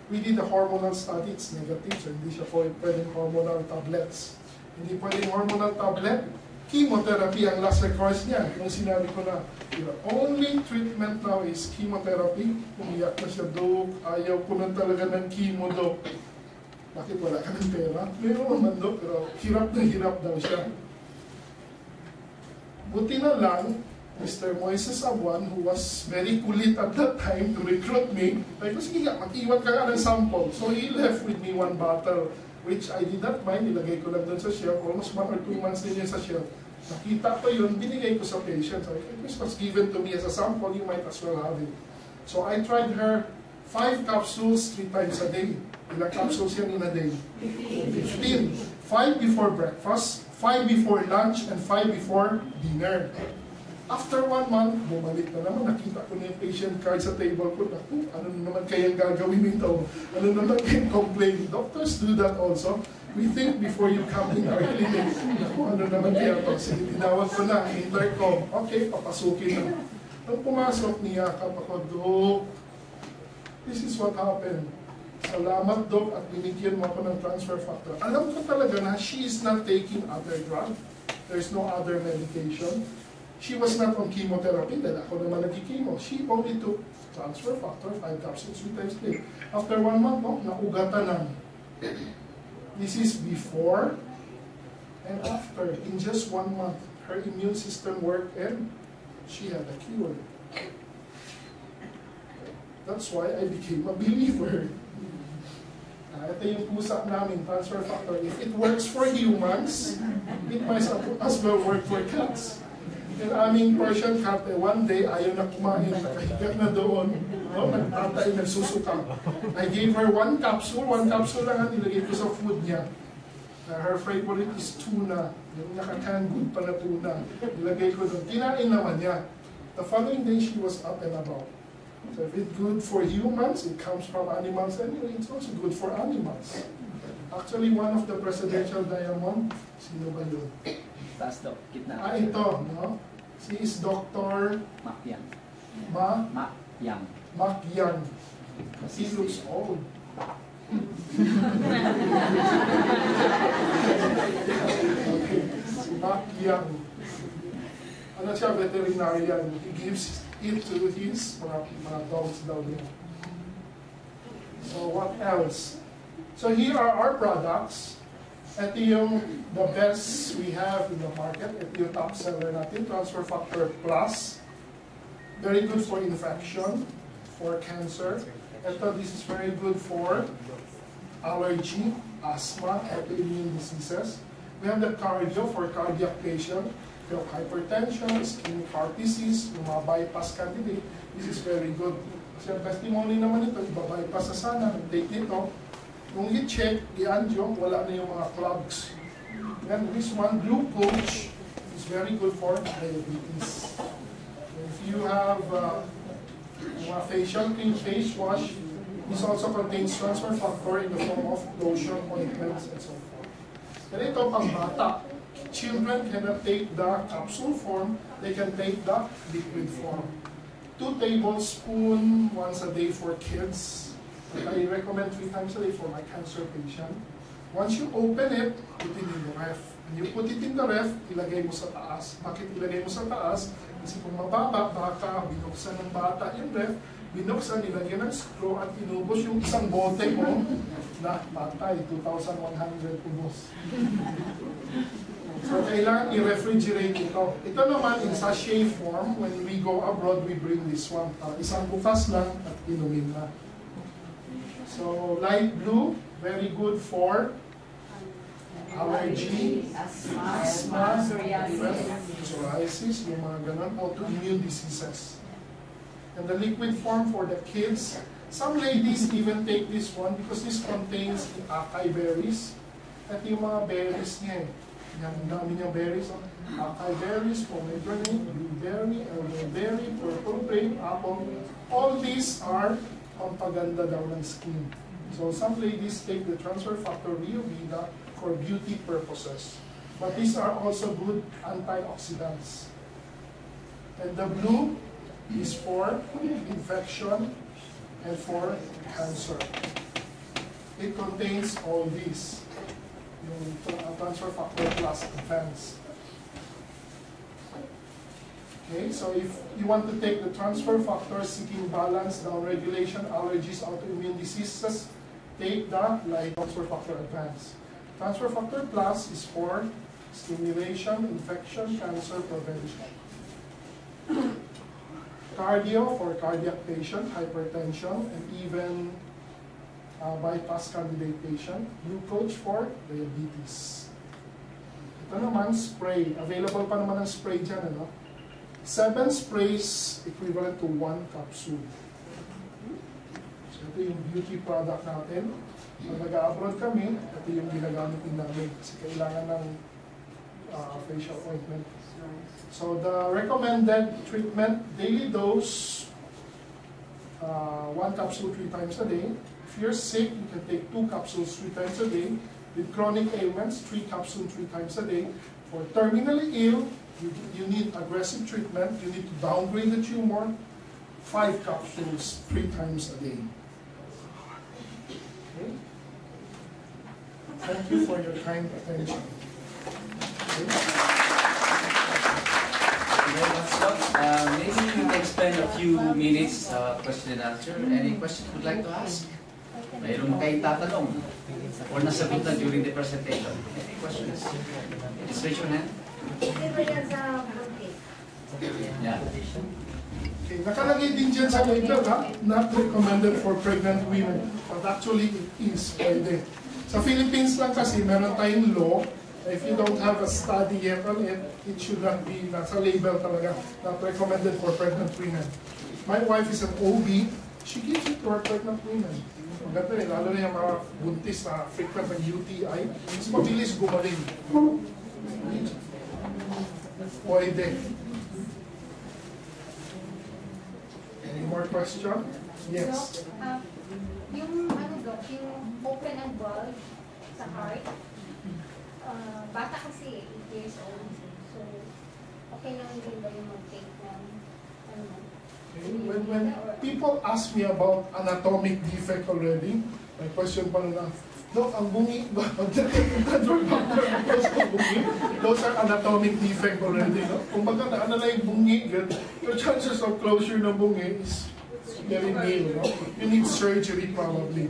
A: We did a hormonal study, it's negative, so hindi siya pwedeng hormonal tablets. Hindi pwedeng hormonal tablet, chemotherapy ang last recourse niya. Yung sinabi ko na, the only treatment now is chemotherapy. Umiyak na siya, Dok, ayaw ko na talaga ng chemo, Dok. Bakit wala ka ng pera? Meron naman, Dok, pero hirap na hirap daw siya. Buti na lang, Mr. Moises Abuan, who was very kulit at that time to recruit me, like, sige nga, mag-iwan ka nga ng sample. So he left with me 1 bottle, which I did not mind. Nilagay ko lang doon sa shelf. Almost 1 or 2 months din yun sa shelf. Nakita ko yun, binigay ko sa patient. So it was given to me as a sample, you might as well have it. So I tried her 5 capsules 3 times a day. Ilang capsules yan in a day? 15. 5 before breakfast, 5 before lunch, and 5 before dinner. After 1 month, bumalik na naman. Nakita ko na yung patient card sa table ko. Naku, ano naman kayang gagawin nito? Ano naman kayang complain? Doctors do that also. We think before you come in our clinic. Naku, ano naman kaya ito? Sige, tinawag ko na, intercom. Okay, papasukin na. Nung pumasok niya, kapag Dok, this is what happened. Salamat, Dok, at binigyan mo ako ng transfer factor. Alam ko talaga na she is not taking other drug. There's no other medication. She was not on chemotherapy, dahil ako naman nag-chemo. She only took transfer factor, 5 capsules 3 times a day. After 1 month, no, naugatan na. This is before and after. In just 1 month, her immune system worked and she had a cure. That's why I became a believer. Ito yung pusa namin, transfer factor. If it works for humans, it might as well work for cats. Yung aming Persian cat, one day, ayaw na kumain, nakahiga na doon, no, nagtatay, nagsusuka. I gave her 1 capsule lang ang nilagay ko sa food niya. Her favorite is tuna, yung naka-canned good pa na tuna. Nilagay ko doon, kinain naman niya. The following day, she was up and about. So if it's good for humans, it comes from animals anyway, it's also good for animals. Actually, one of the presidential diamond, sino ba yun?
C: Taas daw, gitna.
A: Ito, no? She is Dr.
C: Mak Yang.
A: Mak Yang. He looks old. Okay, si Mak Yang. Ano siya, veterinarian. He gives it to his mga dogs daw din. So what else? So here are our products. Ito yung the best we have in the market. Ito yung top seller natin, Transfer Factor Plus. Very good for infection, for cancer. Ito, this is very good for allergy, asthma, autoimmune diseases. We have the cardio for cardiac patient. We have hypertension, ischemic heart disease, yung mga bypass candidate. This is very good. Kasi ang testimony naman ito, iba-bypass na sana, take ito. Kung i-check, i-angio, wala na yung mga clogs. And this one, glucose, is very good for diabetes. If you have mga facial cream, face wash, this also contains transfer factor in the form of lotion, ointments, and so forth. And ito, pang bata. Children cannot take the capsule form, they can take the liquid form. 2 tablespoons once a day for kids. I recommend 3 times a day for my cancer patient. Once you open it, put it in the ref. When you put it in the ref, ilagay mo sa taas. Bakit ilagay mo sa taas? Kasi kung mababa, baka binuksan ng bata yung ref, binuksan, ilagay ng straw at inubos yung isang bote mo na patay, 2,100 ubos. So, kailangan i-refrigerate ito. Ito naman, in sachet form, when we go abroad, we bring this one. Isang bukas lang at inumin na. So, light blue, very good for allergy, asthma, psoriasis, yung mga ganun, autoimmune diseases. And the liquid form for the kids, some ladies even take this one because this contains acai berries. At yung mga berries niya eh. Yan, dami niyang berries. Acai berries, pomegranate, blueberry, elderberry, purple grape, apple. All these are pampaganda daw ng skin. So some ladies take the transfer factor Rio Vida for beauty purposes. But these are also good antioxidants. And the blue is for infection and for cancer. It contains all these. Yung transfer factor plus advance. Okay, so if you want to take the transfer factors seeking balance, downregulation, allergies, autoimmune diseases, take the light transfer factor advance. Transfer factor plus is for stimulation, infection, cancer prevention. Cardio for cardiac patient, hypertension, and even bypass candidate patient. Glucose for diabetes. Ito naman, spray. Available pa naman ang spray dyan, ano? 7 sprays equivalent to 1 capsule. So ito yung beauty product natin. Pag nag-abroad kami, ito yung ginagamit namin kasi kailangan ng facial ointment. So the recommended treatment, daily dose, 1 capsule 3 times a day. If you're sick, you can take 2 capsules 3 times a day. With chronic ailments, 3 capsules 3 times a day. For terminally ill, you need aggressive treatment. You need to downgrade the tumor. 5 capsules 3 times a day. Okay. Thank you for your kind attention. Okay.
C: Maybe we can spend a few minutes question and answer. Any questions you'd like to ask? Mayroon kayo tatanong or nasagot na during the presentation. Any questions? Just raise your hand. Yeah.
A: Okay, nakalagay din dyan sa label, ha? Not recommended for pregnant women. But actually, it is pwede. Sa Philippines lang kasi, meron tayong law. If you don't have a study yet on it, it should not be, nasa label talaga, not recommended for pregnant women. My wife is an OB. She gives it to her pregnant women. Maganda rin, lalo na yung mga buntis na frequent ng UTI, mas mabilis gumaling. Pwede. Any more more question? Yes.
B: Yung ano Doc, yung open and bulge sa heart, bata kasi 8 years old. So, okay lang din ba yung mag-take ng ano?
A: Okay. When people ask me about anatomic defect already, my question pa na, Dok, ang bungi, those are anatomic defect already. No? Kung baga na yung bungi, your chances of closure ng bungi is very nil. No? You need surgery probably.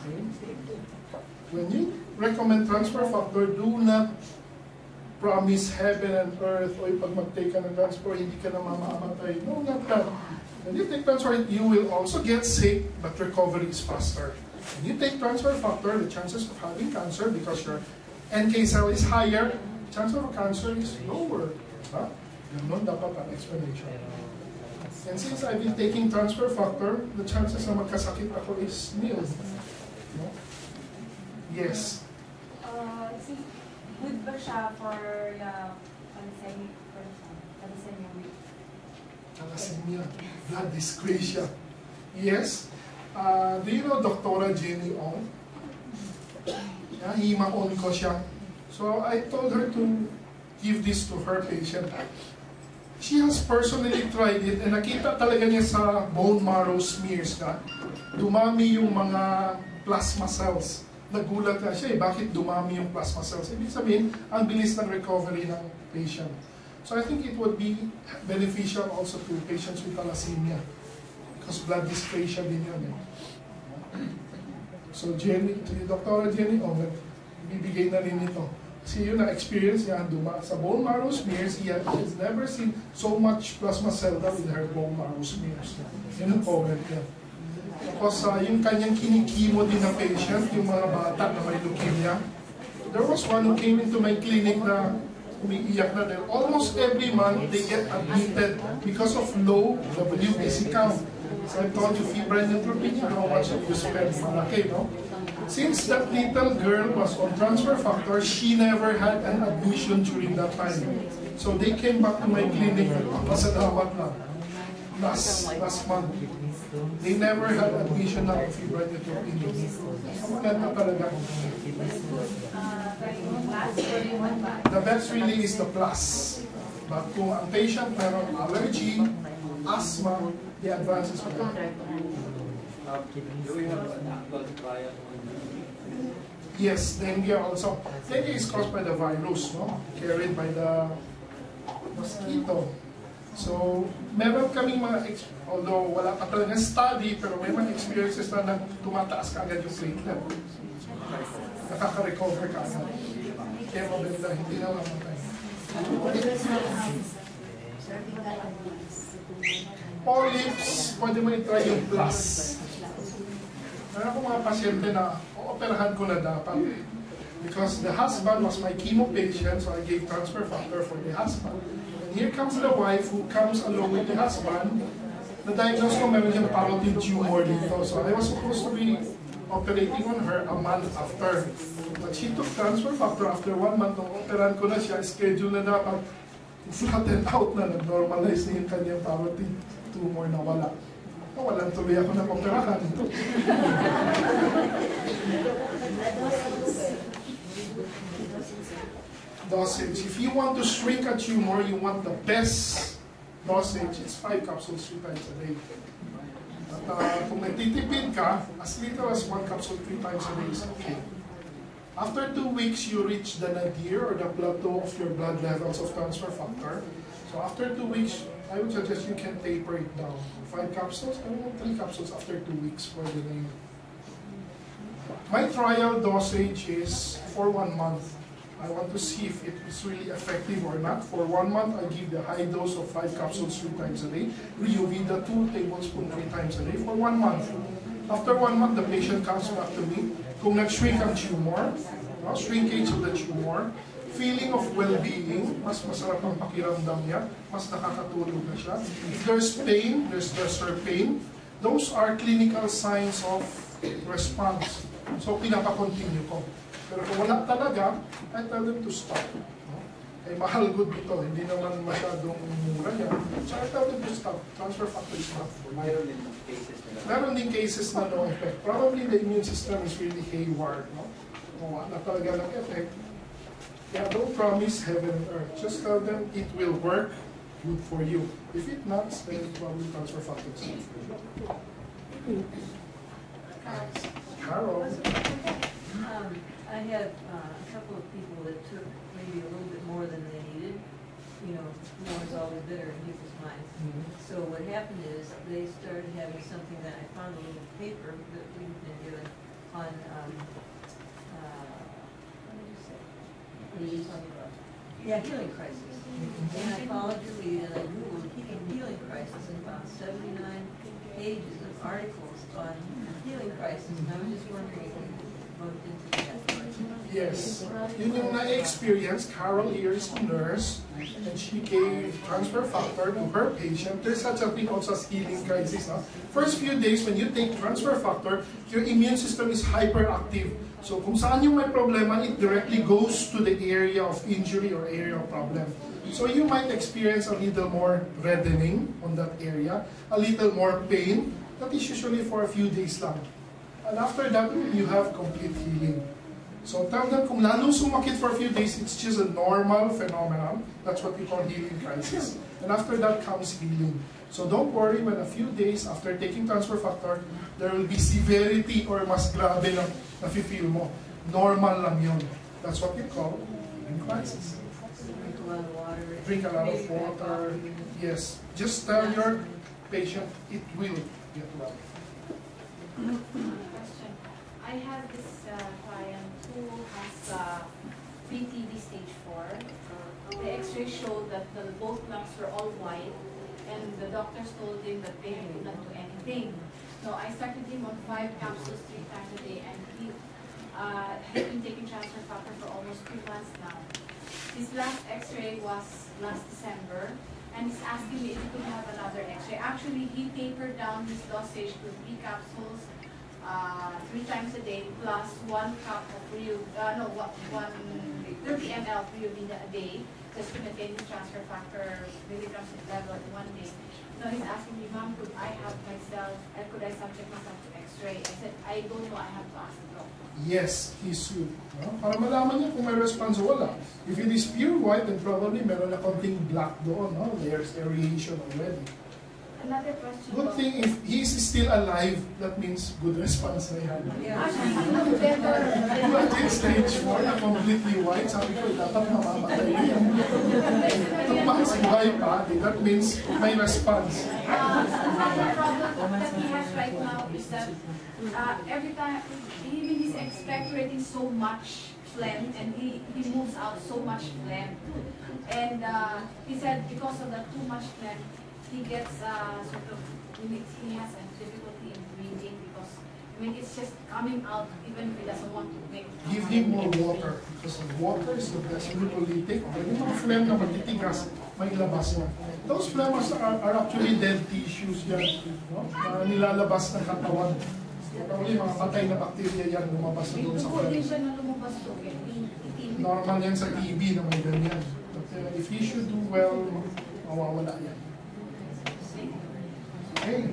A: Okay. When you recommend transfer factor, do not promise heaven and earth, o pag mag-take ka ng transfer, hindi ka na mamamatay. No, not that. When you take transfer, you will also get sick, but recovery is faster. When you take transfer factor, the chances of having cancer, because your NK cell is higher, chance of cancer is lower. Huh? Ganun dapat ang explanation. And since I've been taking transfer factor, the chances na magkasakit ako is nil. No? Yes.
D: Good ba siya for thalassemia?
A: Thalassemia, blood dyscrasia. Yes. Do you know Dr. Jenny Ong? Yeah, hima-on ko siya. So I told her to give this to her patient. She has personally tried it and nakita talaga niya sa bone marrow smears na dumami yung mga plasma cells. Nagulat na siya bakit dumami yung plasma cells. Ibig sabihin, ang bilis ng recovery ng patient. So I think it would be beneficial also to patients with thalassemia because blood dyscrasia din yun. So Jenny, Dr. Jenny, bibigay na rin ito. Kasi yun na-experience niya sa bone marrow smears, he has never seen so much plasma cell in her bone marrow smears. Yun ang comment niya. Tapos yung kanyang kinikimo din ng patient, yung mga bata na may leukemia. There was one who came into my clinic na umiiyak na din. Almost every month, they get admitted because of low WBC count. So I told you, febrile neutropenia, how much you spend? Malaki, no? Since that little girl was on transfer factor, she never had an admission during that time. So they came back to my clinic, pasalamat lang, last month. They never had admission na febrile neutropenia. Maganda talaga. The best really is the plus. But kung ang patient meron allergy, asthma, the advances are better.
E: Do we have an actual trial?
A: Yes, dengue also. Dengue is caused by the virus, no? Carried by the mosquito. So, meron kaming although wala pa talaga study, pero may mga experiences na tumataas ka agad yung platelet. Nakaka-recover ka agad. Kaya mabenda, hindi na mamatay. Polyps, pwede mo i-try yung plus. Meron akong mga pasyente na operahan ko na dapat. Because the husband was my chemo patient, so I gave transfer factor for the husband. And here comes the wife who comes along with the husband. Na-diagnose ko meron siyang parotid tumor dito. So I was supposed to be operating on her a month after. But she took transfer factor after 1 month. Nung operahan ko na siya, schedule na dapat flatten out na, nag-normalize na yung kanyang parotid tumor na wala. Walang tuloy ako ng operahan. Dosage. If you want to shrink a tumor, you want the best dosage. It's 5 capsules 3 times a day. At kung nagtitipid ka, as little as 1 capsule 3 times a day is okay. After 2 weeks, you reach the nadir or the plateau of your blood levels of transfer factor. So after 2 weeks, I would suggest you can taper it down. 5 capsules, 3 capsules after 2 weeks for the day. My trial dosage is for 1 month. I want to see if it is really effective or not. For 1 month, I give the high dose of 5 capsules 3 times a day. Riovida 2 tablespoons 3 times a day for 1 month. After 1 month, the patient comes back to me. Kung nag-shrink ang tumor, shrinkage of the tumor, feeling of well-being, mas masarap ang pakiramdam niya, mas nakakatulog na siya. If there's pain, there's lesser pain, those are clinical signs of response. So, pinapa-continue ko. Pero kung wala talaga, I tell them to stop. ay mahal good ito, hindi naman masyadong mura yan. So I tell them to stop. Transfer factor is not for you.
E: Mayroon din cases na
A: Meron din cases na no effect. Probably the immune system is really haywire, no? Na talaga nag-effect. Kaya don't promise heaven and earth. Just tell them it will work good for you. If it not, then probably transfer factor is not for you. Carol.
F: I have a couple of people that took maybe a little bit more than they needed. You know, more is always better in people's minds. So what happened is they started having something that I found a little paper that we've been given on, what did you say? What are you talking about? Yeah, healing crisis. And I followed your lead and I Googled healing crisis and found 79 pages of articles on healing crisis. And I was just wondering if you looked into that.
A: Yes. Yun yung na-experience, Carol here is a nurse, and she gave transfer factor to her patient. There's such a thing also as healing crisis. No? First few days when you take transfer factor, your immune system is hyperactive. So kung saan yung may problema, it directly goes to the area of injury or area of problem. So you might experience a little more reddening on that area, a little more pain. That is usually for a few days lang. And after that, you have complete healing. So tell them, kung lalong sumakit for a few days, it's just a normal phenomenon. That's what we call healing crisis. And after that comes healing. So don't worry when a few days after taking transfer factor, there will be severity or mas grabe na nafe-feel mo. Normal lang yun. That's what we call healing crisis.
F: Drink a lot of water.
A: Drink a lot of water. Yes. Just tell your patient it will get well.
D: Question. I have this client who has PTD stage 4. The x-ray showed that both lungs were all white, and the doctors told him that they could not do anything. So I started him on 5 capsules 3 times a day, and he has been taking transfer factor for almost 2 months now. His last x-ray was last December, and he's asking me if he could have another x-ray. Actually, he tapered down his dosage to 3 capsules 3 times a day plus 1 cup of 30 ml Riovina a day, just to maintain the transfer factor milligrams level at 1 day. So he's asking me, Mom, could I have myself, could I subject myself to x-ray? I said, I don't know, I have to ask the doctor.
A: Yes, he should. No? Para malaman niya kung may response o wala. If it is pure white, then probably meron na konting black doon. No? There's aeration already.
D: Another question.
A: Good thing, if he is still alive, that means good response na yan.
D: Actually, he looked better.
A: Imagine stage 4 na completely white, sabi ko, dapat mamamatay yan. Tapos white pa, that means may response.
D: Another problem that he has right now is that every time, even he's expectorating so much phlegm, and he moves out so much phlegm. And he said because of the too much phlegm, he gets he has a difficulty in breathing because it's just coming out even if he doesn't want to make.
A: Give him more water, because water is the best mucolytic. Yung mga phlegm na matitigas, may labas na. Those phlegms are actually dead tissues yan, no? Na nilalabas ng katawan. Probably mga patay na bacteria yan, lumabas na doon sa
D: Hindi
A: phlegm.
D: siya na lumabas to.
A: Normal yan sa TB na may ganyan. But if he should do well, mawawala yan. Okay,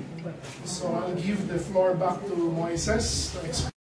A: so I'll give the floor back to Moises to explain.